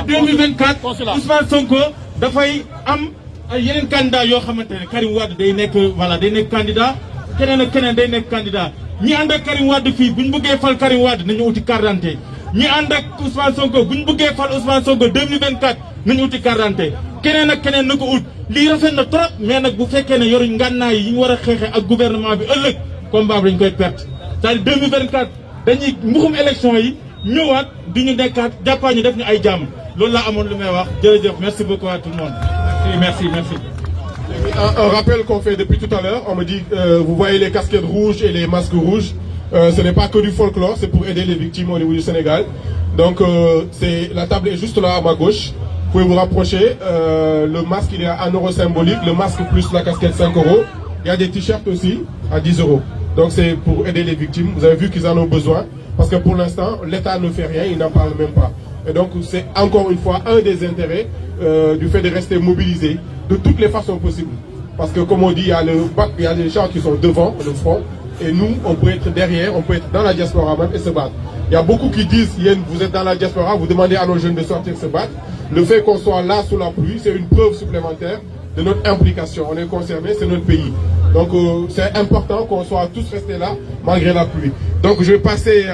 te 2024 Ousmane Sonko dafay am ay yeneen candidat yoo xamante ne Karim Wade day nekk voilà day nekk candidat keneen ak keneen day nekk candidat ñi ànd ak Karim Wade fii bu ñu bëggee fal Karim Wade nañu uti carte d'identité ñi ànd ak Ousmane Sonko bu ñu bëggee fal Ousmane Sonko 2024 nañu uti carte d'identité keneen ak keneen na ko ut lii rafet na trop mais nag bu fekkee ne yoruñ ngànnaay yi ñu war a xeexee ak gouvernement bi ëllëg combat bi dañ koy perte c'est-à-dire 2024 dañuy mbuxum élection yi ñëwaat di ñu nekkaat jàppaa ñu def ñu ay jàmm loolu laa amoon lu may wax jërëjëf merci beaucoup à tout le monde merci. Un rappel qu'on fait depuis tout à l'heure, on me dit vous voyez les casquettes rouges et les masques rouges, ce n'est pas que du folklore, c'est pour aider les victimes au niveau du Sénégal. Donc la table est juste là à ma gauche. Vous pouvez vous rapprocher. Le masque il est à 1 euro symbolique, le masque plus la casquette 5 euros. Il y a des t-shirts aussi à 10 euros. Donc c'est pour aider les victimes. Vous avez vu qu'ils en ont besoin parce que pour l'instant l'État ne fait rien, il n'en parle même pas. Et donc c'est encore une fois un des intérêts du fait de rester mobilisé de toutes les façons possibles. Parce que comme on dit, il y a les gens qui sont devant le front et nous, on peut être derrière, on peut être dans la diaspora même et se battre. Il y a beaucoup qui disent, vous êtes dans la diaspora, vous demandez à nos jeunes de sortir se battre. Le fait qu'on soit là sous la pluie, c'est une preuve supplémentaire de notre implication. On est concerné, c'est notre pays. Donc c'est important qu'on soit tous restés là malgré la pluie. Donc je vais passer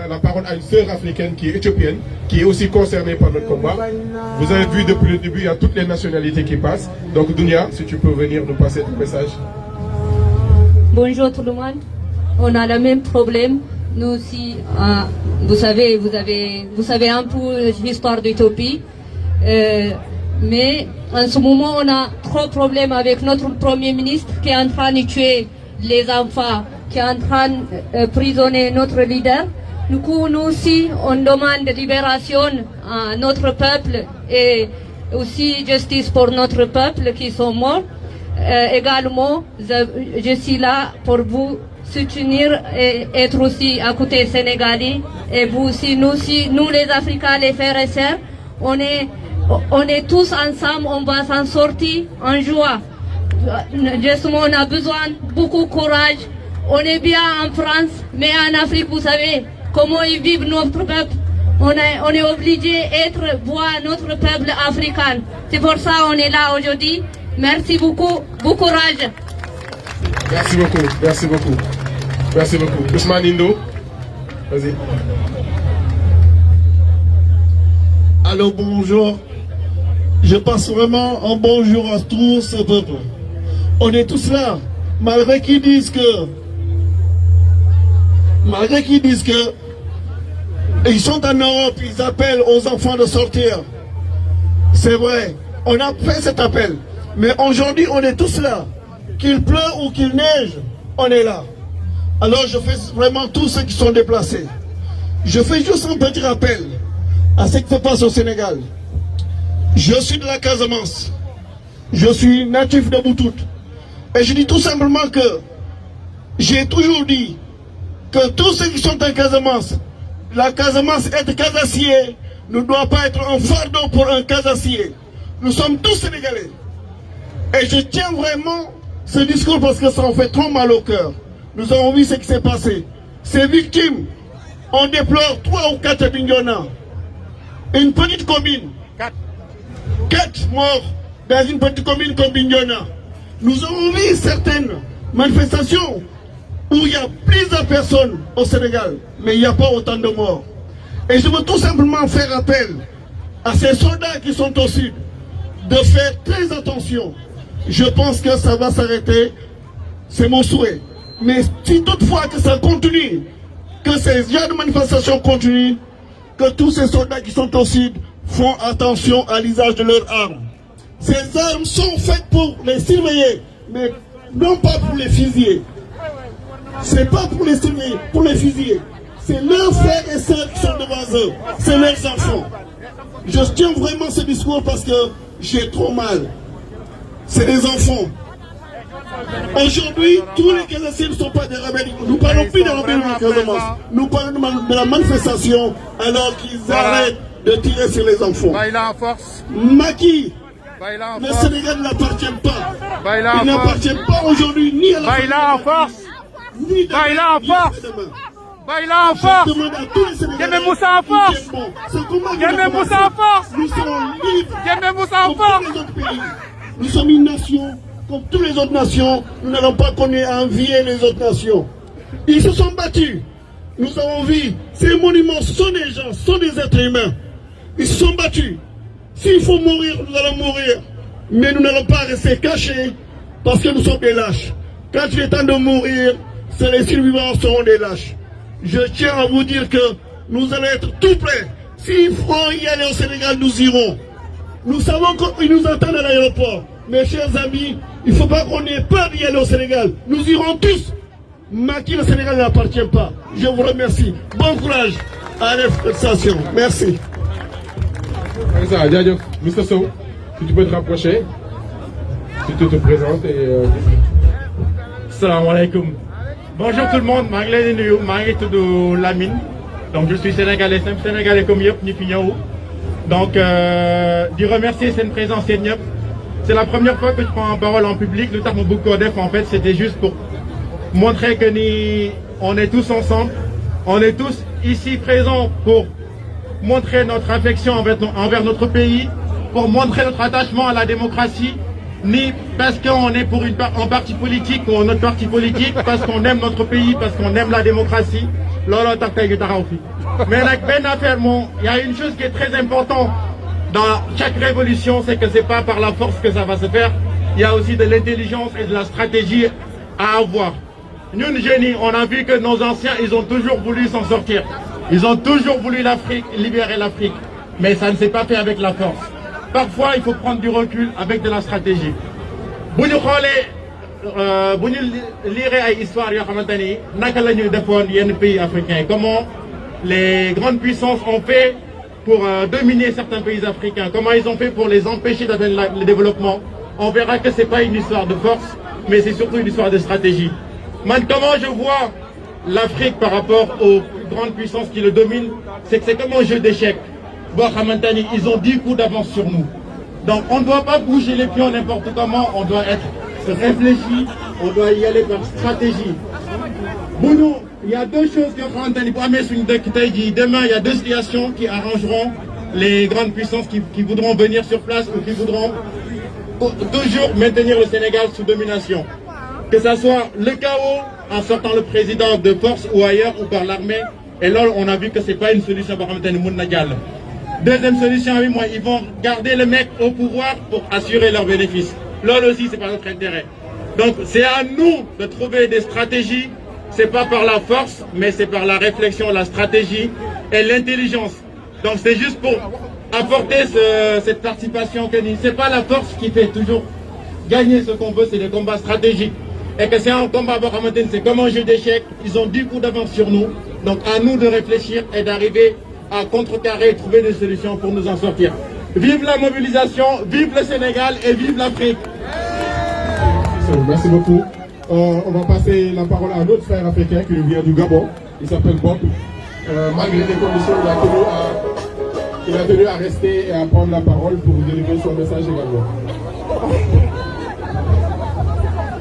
la parole à une sœur africaine qui est éthiopienne, qui est aussi concernée par notre combat. Vous avez vu depuis le début, il y a toutes les nationalités qui passent. Donc Dounia, si tu peux venir nous passer ton message. Bonjour tout le monde. On a le même problème. Nous aussi, vous savez un peu l'histoire d'Éthiopie. Mais en ce moment, on a trop de problèmes avec notre Premier ministre qui est en train de tuer les enfants, qui est en train d'emprisonner notre leader. Du coup, nous aussi, on demande libération à notre peuple et aussi justice pour notre peuple qui sont morts. Également, je suis là pour vous soutenir et être aussi à côté sénégalais. Et vous aussi, nous les Africains, les frères et sœurs, on est tous ensemble, on va s'en sortir en joie. Justement, on a besoin de beaucoup de courage. On est bien en France, mais en Afrique, vous savez comment ils vivent notre peuple. On est obligé d'être voir notre peuple africain. C'est pour ça qu'on est là aujourd'hui. Merci beaucoup, bon courage. Merci beaucoup, merci beaucoup. Merci beaucoup. Ousmane Indo, vas-y. Alors bonjour. Je passe vraiment un bonjour à tout ce peuple. On est tous là, malgré qu'ils disent que ils sont en Europe, ils appellent aux enfants de sortir. C'est vrai, on a fait cet appel. Mais aujourd'hui, on est tous là. Qu'il pleut ou qu'il neige, on est là. Alors je fais vraiment tous ceux qui sont déplacés. Je fais juste un petit rappel à ce qui se passe au Sénégal. Je suis de la Casamance. Je suis natif de Boutout. Et je dis tout simplement que j'ai toujours dit que tous ceux qui sont en Casamance, la Casamance être casassier ne doit pas être un fardeau pour un casassier. Nous sommes tous Sénégalais. Et je tiens vraiment ce discours parce que ça en fait trop mal au cœur. Nous avons vu ce qui s'est passé. Ces victimes, on déplore 3 ou 4 à Bignona. Une petite commune. 4 morts dans une petite commune comme Bignona. Nous avons vu certaines manifestations où il y a plusieurs personnes au Sénégal, mais il n'y a pas autant de morts. Et je veux tout simplement faire appel à ces soldats qui sont au sud de faire très attention. Je pense que ça va s'arrêter, c'est mon souhait. Mais si toutefois que ça continue, que ces genres de manifestations continuent, que tous ces soldats qui sont au sud font attention à l'usage de leurs armes. Ces armes sont faites pour les surveiller, mais non pas pour les fusiller. C'est pas pour les surveiller, pour les fusiller. C'est leurs frères et sœurs qui sont devant eux, c'est leurs enfants. Je tiens vraiment ce discours parce que j'ai trop mal. C'est des enfants. Aujourd'hui, tous les Casassiens ne sont pas des rebelles. Nous parlons plus des rebelles de Casamance. Nous parlons de la manifestation alors qu'ils arrêtent de tirer sur les enfants. Macky, le Sénégal n'appartient pas. Il n'appartient pas aujourd'hui ni à la force. Ni Baïla en force. Baïla en force. Yémé Moussa en force. Yémé Moussa en force. Nous sommes libres. Yémé Moussa en force. Nous sommes une nation comme toutes les autres nations. Nous n'allons pas connaître à envier les autres nations. Ils se sont battus. Nous avons vu. Ces monuments sont des gens, sont des êtres humains. Ils se sont battus. S'il faut mourir, nous allons mourir. Mais nous n'allons pas rester cachés parce que nous sommes des lâches. Quand il est temps de mourir, c'est les survivants seront des lâches. Je tiens à vous dire que nous allons être tout prêts. S'il faut y aller au Sénégal, nous irons. Nous savons qu'ils nous attendent à l'aéroport. Mes chers amis, il ne faut pas qu'on ait peur d'y aller au Sénégal. Nous irons tous. Macky, le Sénégal n'appartient pas. Je vous remercie. Bon courage à l'expression. Merci. Mr. Sow, si tu peux te rapprocher, si tu te présentes et... Salam alaikum. Bonjour tout le monde, je suis Lamine. Donc je suis sénégalais, sénégalais comme Yop, ni Pignaou. Donc, de remercier cette présence. C'est la première fois que je prends la parole en public. Le terme Boukhodef, en fait, c'était juste pour montrer que on est tous ensemble, on est tous ici présents pour montrer notre affection envers notre pays, pour montrer notre attachement à la démocratie, ni parce qu'on est pour un parti politique ou un autre parti politique, parce qu'on aime notre pays, parce qu'on aime la démocratie. Mais il y a une chose qui est très importante dans chaque révolution, c'est que c'est pas par la force que ça va se faire. Il y a aussi de l'intelligence et de la stratégie à avoir. Nous, jeunes, on a vu que nos anciens, ils ont toujours voulu s'en sortir. Ils ont toujours voulu l'Afrique, libérer l'Afrique. Mais ça ne s'est pas fait avec la force. Parfois, il faut prendre du recul avec de la stratégie. Si nous lisons l'histoire de pays africains, comment les grandes puissances ont fait pour dominer certains pays africains, comment ils ont fait pour les empêcher d'atteindre le développement, on verra que ce n'est pas une histoire de force, mais c'est surtout une histoire de stratégie. Comment je vois l'Afrique par rapport aux grandes puissances qui le dominent, c'est que c'est comme un jeu d'échecs. Ils ont 10 coups d'avance sur nous. Donc on ne doit pas bouger les pions n'importe comment, on doit être réfléchi, on doit y aller par stratégie. Bounou, il y a deux choses que demain, il y a deux situations qui arrangeront les grandes puissances qui voudront venir sur place ou qui voudront toujours maintenir le Sénégal sous domination. Que ce soit le chaos en sortant le président de force ou ailleurs ou par l'armée. Et là, on a vu que ce n'est pas une solution pour Mounnagal. Deuxième solution, oui, moi, ils vont garder le mec au pouvoir pour assurer leurs bénéfices. Là aussi, ce n'est pas notre intérêt. Donc, c'est à nous de trouver des stratégies. Ce n'est pas par la force, mais c'est par la réflexion, la stratégie et l'intelligence. Donc, c'est juste pour apporter cette participation. Ce n'est pas la force qui fait toujours gagner ce qu'on veut, c'est des combats stratégiques. Et que c'est un combat, c'est comme un jeu d'échecs. Ils ont 10 coups d'avance sur nous. Donc, à nous de réfléchir et d'arriver à contrecarrer et trouver des solutions pour nous en sortir. Vive la mobilisation, vive le Sénégal et vive l'Afrique. Merci beaucoup. On va passer la parole à un autre frère africain qui nous vient du Gabon. Il s'appelle Bob. Malgré les conditions, il a tenu à rester et à prendre la parole pour vous délivrer son message également.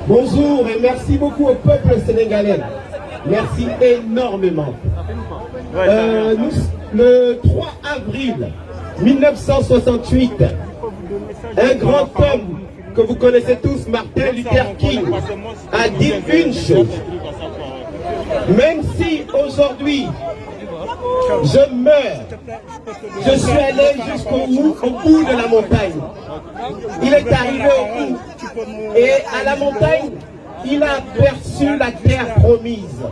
Bonjour et merci beaucoup au peuple sénégalais. Merci énormément. Le 3 avril 1968, un grand homme que vous connaissez tous, Martin Luther King, a dit une chose. Même si aujourd'hui je meurs, je suis allé jusqu'au bout de la montagne. Il est arrivé au bout. Et à la montagne, il a aperçu la terre promise.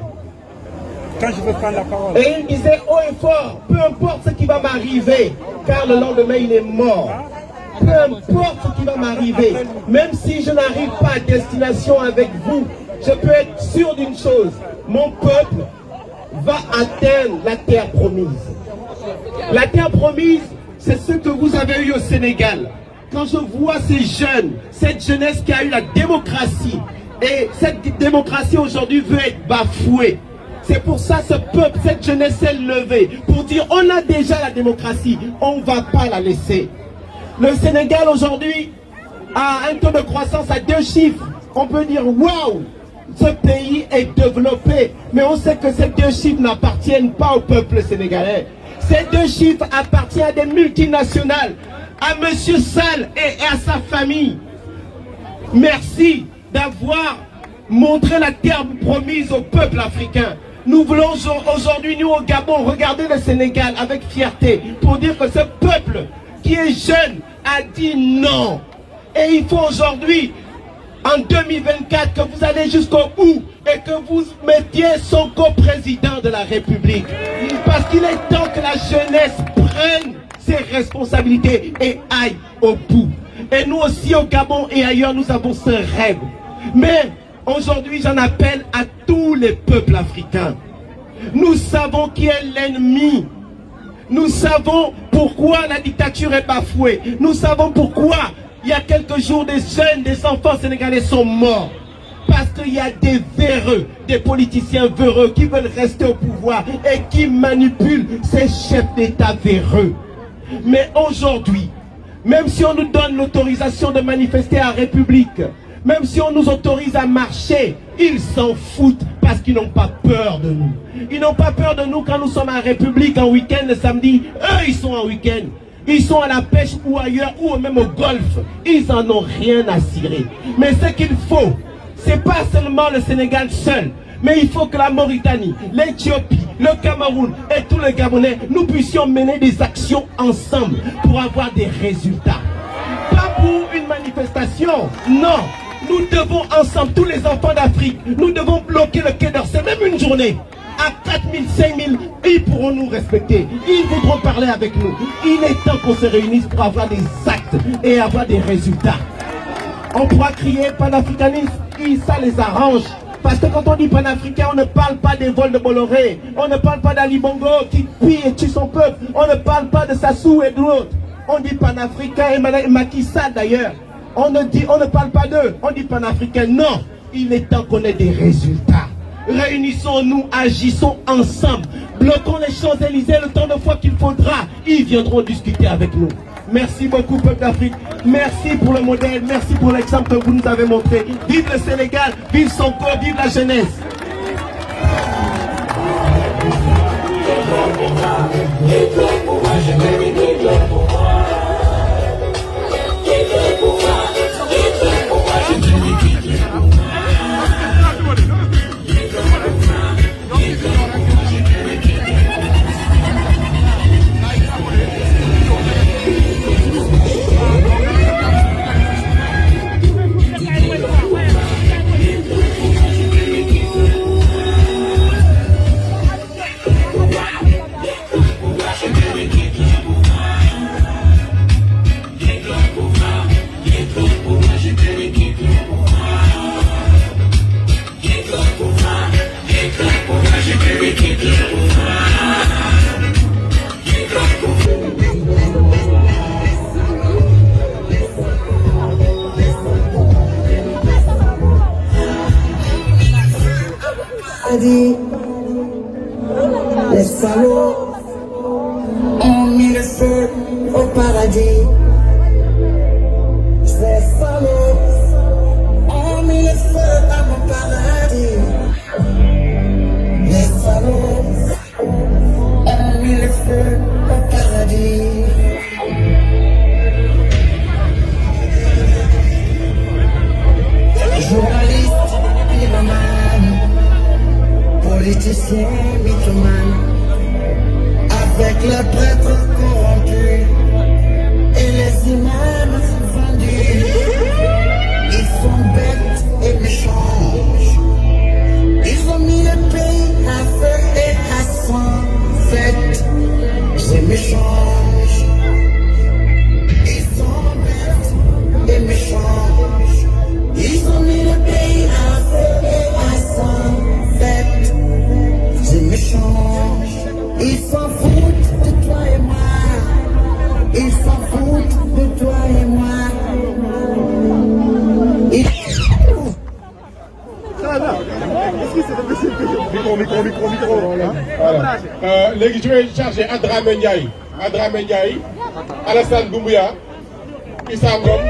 Quand je veux prendre la parole. Et il disait haut et fort, peu importe ce qui va m'arriver, car le lendemain il est mort. Peu importe ce qui va m'arriver, même si je n'arrive pas à destination avec vous, je peux être sûr d'une chose, mon peuple va atteindre la terre promise. La terre promise, c'est ce que vous avez eu au Sénégal. Quand je vois ces jeunes, cette jeunesse qui a eu la démocratie, et cette démocratie aujourd'hui veut être bafouée. C'est pour ça que ce peuple, cette jeunesse s'est levée pour dire on a déjà la démocratie, on ne va pas la laisser. Le Sénégal aujourd'hui a un taux de croissance à 2 chiffres. On peut dire waouh, ce pays est développé. Mais on sait que ces 2 chiffres n'appartiennent pas au peuple sénégalais. Ces 2 chiffres appartiennent à des multinationales, à M. Sall et à sa famille. Merci d'avoir montré la terre promise au peuple africain. Nous voulons aujourd'hui, nous au Gabon, regarder le Sénégal avec fierté pour dire que ce peuple qui est jeune a dit non. Et il faut aujourd'hui, en 2024, que vous allez jusqu'au bout et que vous mettiez son co-président de la République. Parce qu'il est temps que la jeunesse prenne ses responsabilités et aille au bout. Et nous aussi au Gabon et ailleurs, nous avons ce rêve. Mais aujourd'hui, j'en appelle à tous les peuples africains. Nous savons qui est l'ennemi. Nous savons pourquoi la dictature est bafouée. Nous savons pourquoi il y a quelques jours des jeunes, des enfants sénégalais sont morts. Parce qu'il y a des véreux, des politiciens véreux qui veulent rester au pouvoir et qui manipulent ces chefs d'État véreux. Mais aujourd'hui, même si on nous donne l'autorisation de manifester à la République, Même si on nous autorise à marcher, ils s'en foutent parce qu'ils n'ont pas peur de nous. Ils n'ont pas peur de nous quand nous sommes en République en week-end le samedi. Eux, ils sont en week-end. Ils sont à la pêche ou ailleurs ou même au golf. Ils en ont rien à cirer. Mais ce qu'il faut, c'est pas seulement le Sénégal seul. Mais il faut que la Mauritanie, l'Éthiopie, le Cameroun et tous les Gabonais, nous puissions mener des actions ensemble pour avoir des résultats. Pas pour une manifestation, non. Nous devons ensemble, tous les enfants d'Afrique, nous devons bloquer le Quai d'Orsay, même une journée. À 4 000, 5 000, ils pourront nous respecter. Ils voudront parler avec nous. Il est temps qu'on se réunisse pour avoir des actes et avoir des résultats. On pourra crier panafricanisme, ça les arrange. Parce que quand on dit panafricain, on ne parle pas des vols de Bolloré. On ne parle pas d'Ali Bongo qui pille et tue son peuple. On ne parle pas de Sassou et d'autres. On dit panafricain et Macky Sall d'ailleurs. On ne parle pas d'eux. On dit panafricain. Non, il est temps qu'on ait des résultats. Réunissons-nous, agissons ensemble. Bloquons les Champs-Élysées le temps de fois qu'il faudra. Ils viendront discuter avec nous. Merci beaucoup, peuple d'Afrique. Merci pour le modèle. Merci pour l'exemple que vous nous avez montré. Vive le Sénégal, vive son corps, vive la jeunesse. Les salauds ont mis le feu au paradis. Les salauds ont mis le feu à mon paradis. Les salauds ont mis le feu au paradis. Journaliste, pyroman, politicien, mythomane, avec les prêtres corrompus et les imams vendus. Ils sont bêtes et méchants. Ils ont mis le pays à feu et à sang. Faites, c'est méchant. Ils sont bêtes et méchants. Ils ont mis le pays à feu et à sang. Faites, c'est méchant. Ils s'en foutent de toi et moi. Ils s'en foutent de toi et moi. Voilà. Les je vais charger Adramé Ndiaye, Alassane Doumbouya, Issa Ngom,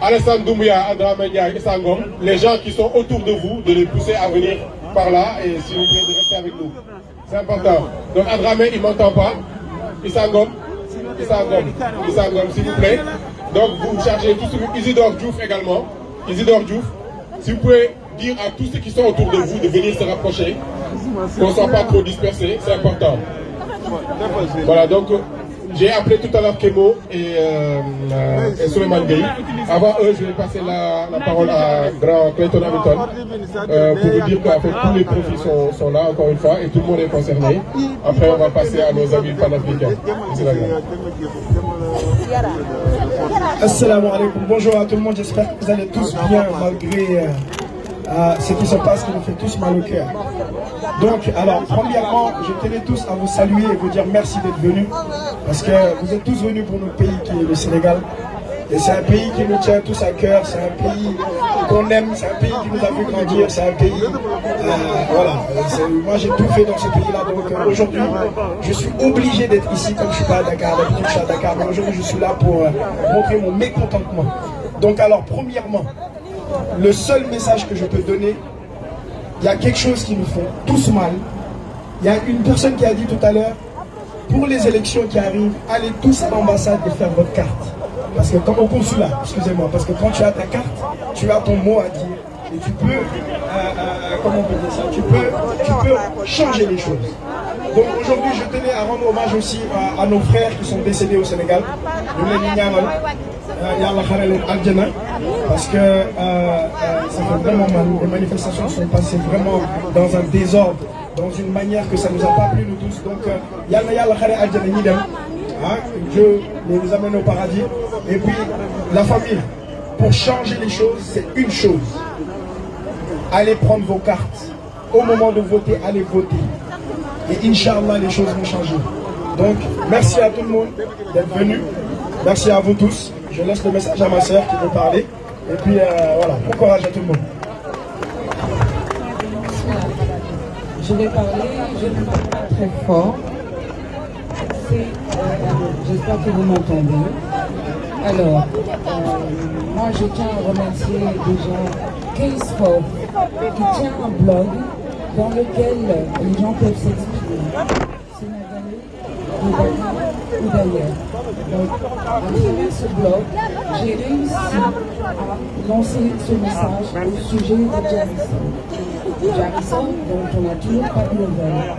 Alassane Doumbouya, Adramé Ndiaye, Issa Ngom, les gens qui sont autour de vous, de les pousser à venir par là et s'il vous plaît de rester avec nous. C'est important. Donc Adramé, il ne m'entend pas. Issa Ngom, s'il vous plaît. Donc vous chargez tout ce que... Isidore Diouf également. Isidore Diouf, si vous pouvez dire à tous ceux qui sont autour de vous de venir se rapprocher, qu'on ne soit pas trop dispersés, c'est important. Voilà, donc j'ai appelé tout à l'heure Kemo et Souleymane Gueye. Avant eux, je vais passer la parole à Grand Clayton Hamilton pour vous dire qu'en fait tous les profils sont là encore une fois et tout le monde est concerné. Après, on va passer à nos amis panafricains. Assalamu alaikum, bonjour à tout le monde, j'espère que vous allez tous bien malgré ce qui se passe qui nous fait tous mal au cœur. Donc, alors, premièrement, je tenais tous à vous saluer et vous dire merci d'être venus parce que vous êtes tous venus pour notre pays qui est le Sénégal. Et c'est un pays qui nous tient tous à cœur, c'est un pays qu'on aime, c'est un pays qui nous a vu grandir, c'est un pays... voilà, moi j'ai tout fait dans ce pays-là, donc aujourd'hui je suis obligé d'être ici comme je suis pas à Dakar, d'habitude je suis à Dakar, mais aujourd'hui je suis là pour montrer mon mécontentement. Donc alors, premièrement, le seul message que je peux donner, il y a quelque chose qui nous fait tous mal. Il y a une personne qui a dit tout à l'heure, pour les élections qui arrivent, allez tous à l'ambassade et faire votre carte. Parce que quand au consulat, excusez-moi, parce que quand tu as ta carte, tu as ton mot à dire. Et tu peux, comment on peut dire ça, tu peux changer les choses. Donc aujourd'hui, je tenais à rendre hommage aussi à nos frères qui sont décédés au Sénégal. Parce que ça fait vraiment mal. Les manifestations sont passées vraiment dans un désordre, dans une manière que ça ne nous a pas plu nous tous. Donc, Dieu les amène au paradis. Et puis, la famille, pour changer les choses, c'est une chose. Allez prendre vos cartes. Au moment de voter, allez voter. Et Inch'Allah, les choses vont changer. Donc, merci à tout le monde d'être venu. Merci à vous tous. Je laisse le message à ma soeur qui veut parler. Et puis, voilà, bon courage à tout le monde. Je vais parler, je ne parle pas très fort. J'espère que vous m'entendez. Alors, moi je tiens à remercier déjà K-Sport qui tient un blog dans lequel les gens peuvent s'exprimer, sénégalais, de Dakar ou d'ailleurs. Donc, à travers ce blog, j'ai réussi à lancer ce message au sujet de Jarissa, dont on n'a toujours pas de nouvelles.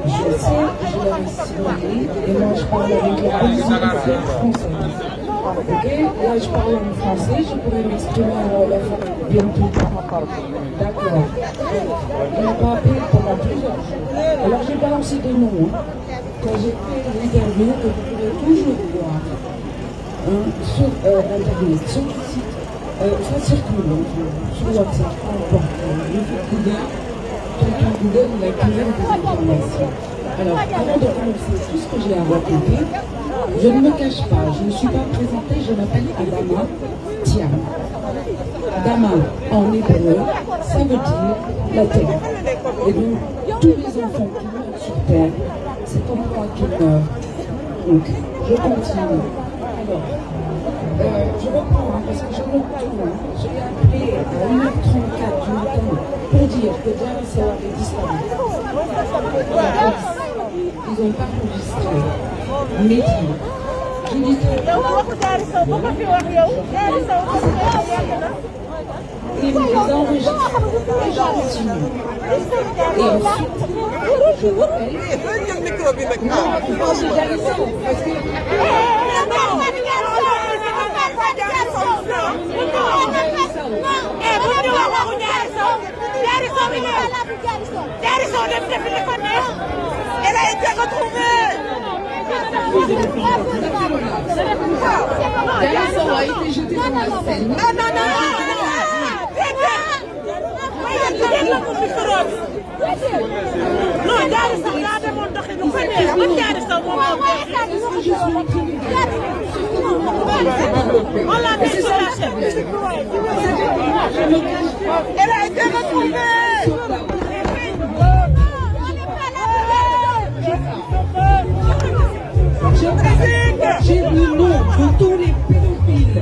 Je sais, je l'avais signé, et moi je parle avec la police judiciaire française. Ok, là je parle en français, je pourrais m'exprimer en wolof bientôt. D'accord. On n'a pas appelé pendant plusieurs jours. Alors j'ai balancé des noms. Quand j'ai fait l'interview, que vous pouvez toujours voir sur Internet, sur le site, ça circule sur WhatsApp, peu importe. Google, il a plusieurs des informations. Alors, avant de commencer tout ce que j'ai à raconter, je ne me cache pas, je ne suis pas présentée, je m'appelle Adama Thiam. Adama, en hébreu, ça veut dire la terre. Et donc, tous les enfants qui meurent sur terre, c'est comme moi qui meurs. Donc, je continue. Alors, je reprends, parce que je me retourne. J'ai appelé à 1h34 du matin pour dire que Jarissa avait disparu. Ils n'ont pas enregistré. Mais je dis ils les enregistrent et je continue. Et ensuite, je rappelle. Non, c'est Jarissa, parce que. Elle a été retrouvée. Jarissa a été jetée dans la Seine. Non. Non, Jarissa daa demoon doxi lu ko neex. Man Jarissa moom on l'a mis sur la chaîne. Elle a été retrouvée. J'ai mis le nom de tous les pédophiles.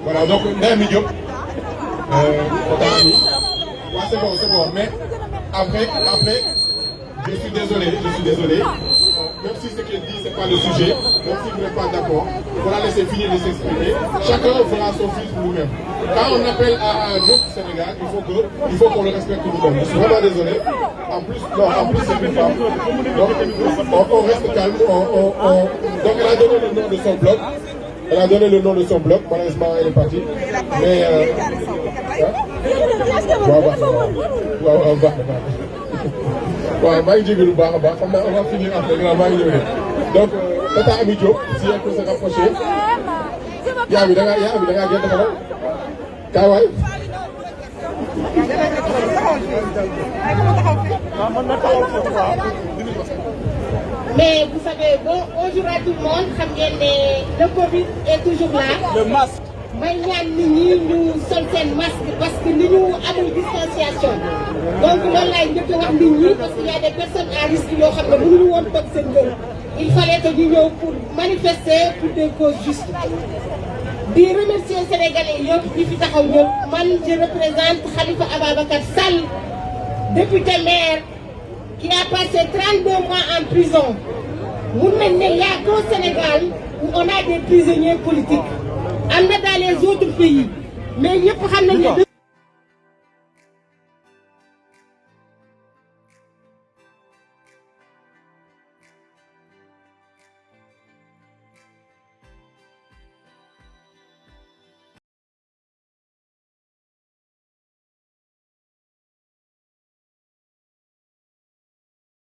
Voilà, donc, Ndeye Diop, c'est bon, mais après, je suis désolé, même si ce qu'elle dit, c'est pas le sujet, même si vous n'êtes pas d'accord, on va la laisser finir de s'exprimer, chacun fera son fils pour nous-mêmes. Quand on appelle à notre Sénégal, il faut qu'on le respecte nous-mêmes. Je suis vraiment désolé, en plus c'est une femme, donc on reste calme, donc elle a donné le nom de son blog. Elle a donné le nom de son blog, malheureusement elle est partie. Mais waaw baax na waaw maa ngi jégalu bu baax a baax xam naa on va finir après maa ngi ñëw de donc Tata Amy Diop si elle peut se rapprocher yaa bi da ngaa gën dafa la kaay waay. Mais vous savez, bonjour à tout le monde. Le Covid est toujours là. Le masque. may ñaan nit ñi ñu sol seen masque parce que ni ñu amul distanciation donc loolu laay njëkk a wax nit ñi parce que y a des personnes à risque yoo xam ne mënuñu woon toog seen kër il fallait que ñu ñëw pour manifester pour des causes justes. di remercier sénégalais yëpp ñi fi taxaw ñëpp man je représente Khalifa Ababacar Sall député maire qui a passé 32 mois en prison. mun nañ ne y a qu'au Sénégal où on a des prisonniers politiques. am na dans les autres pays mais ñëpp xam nañ ne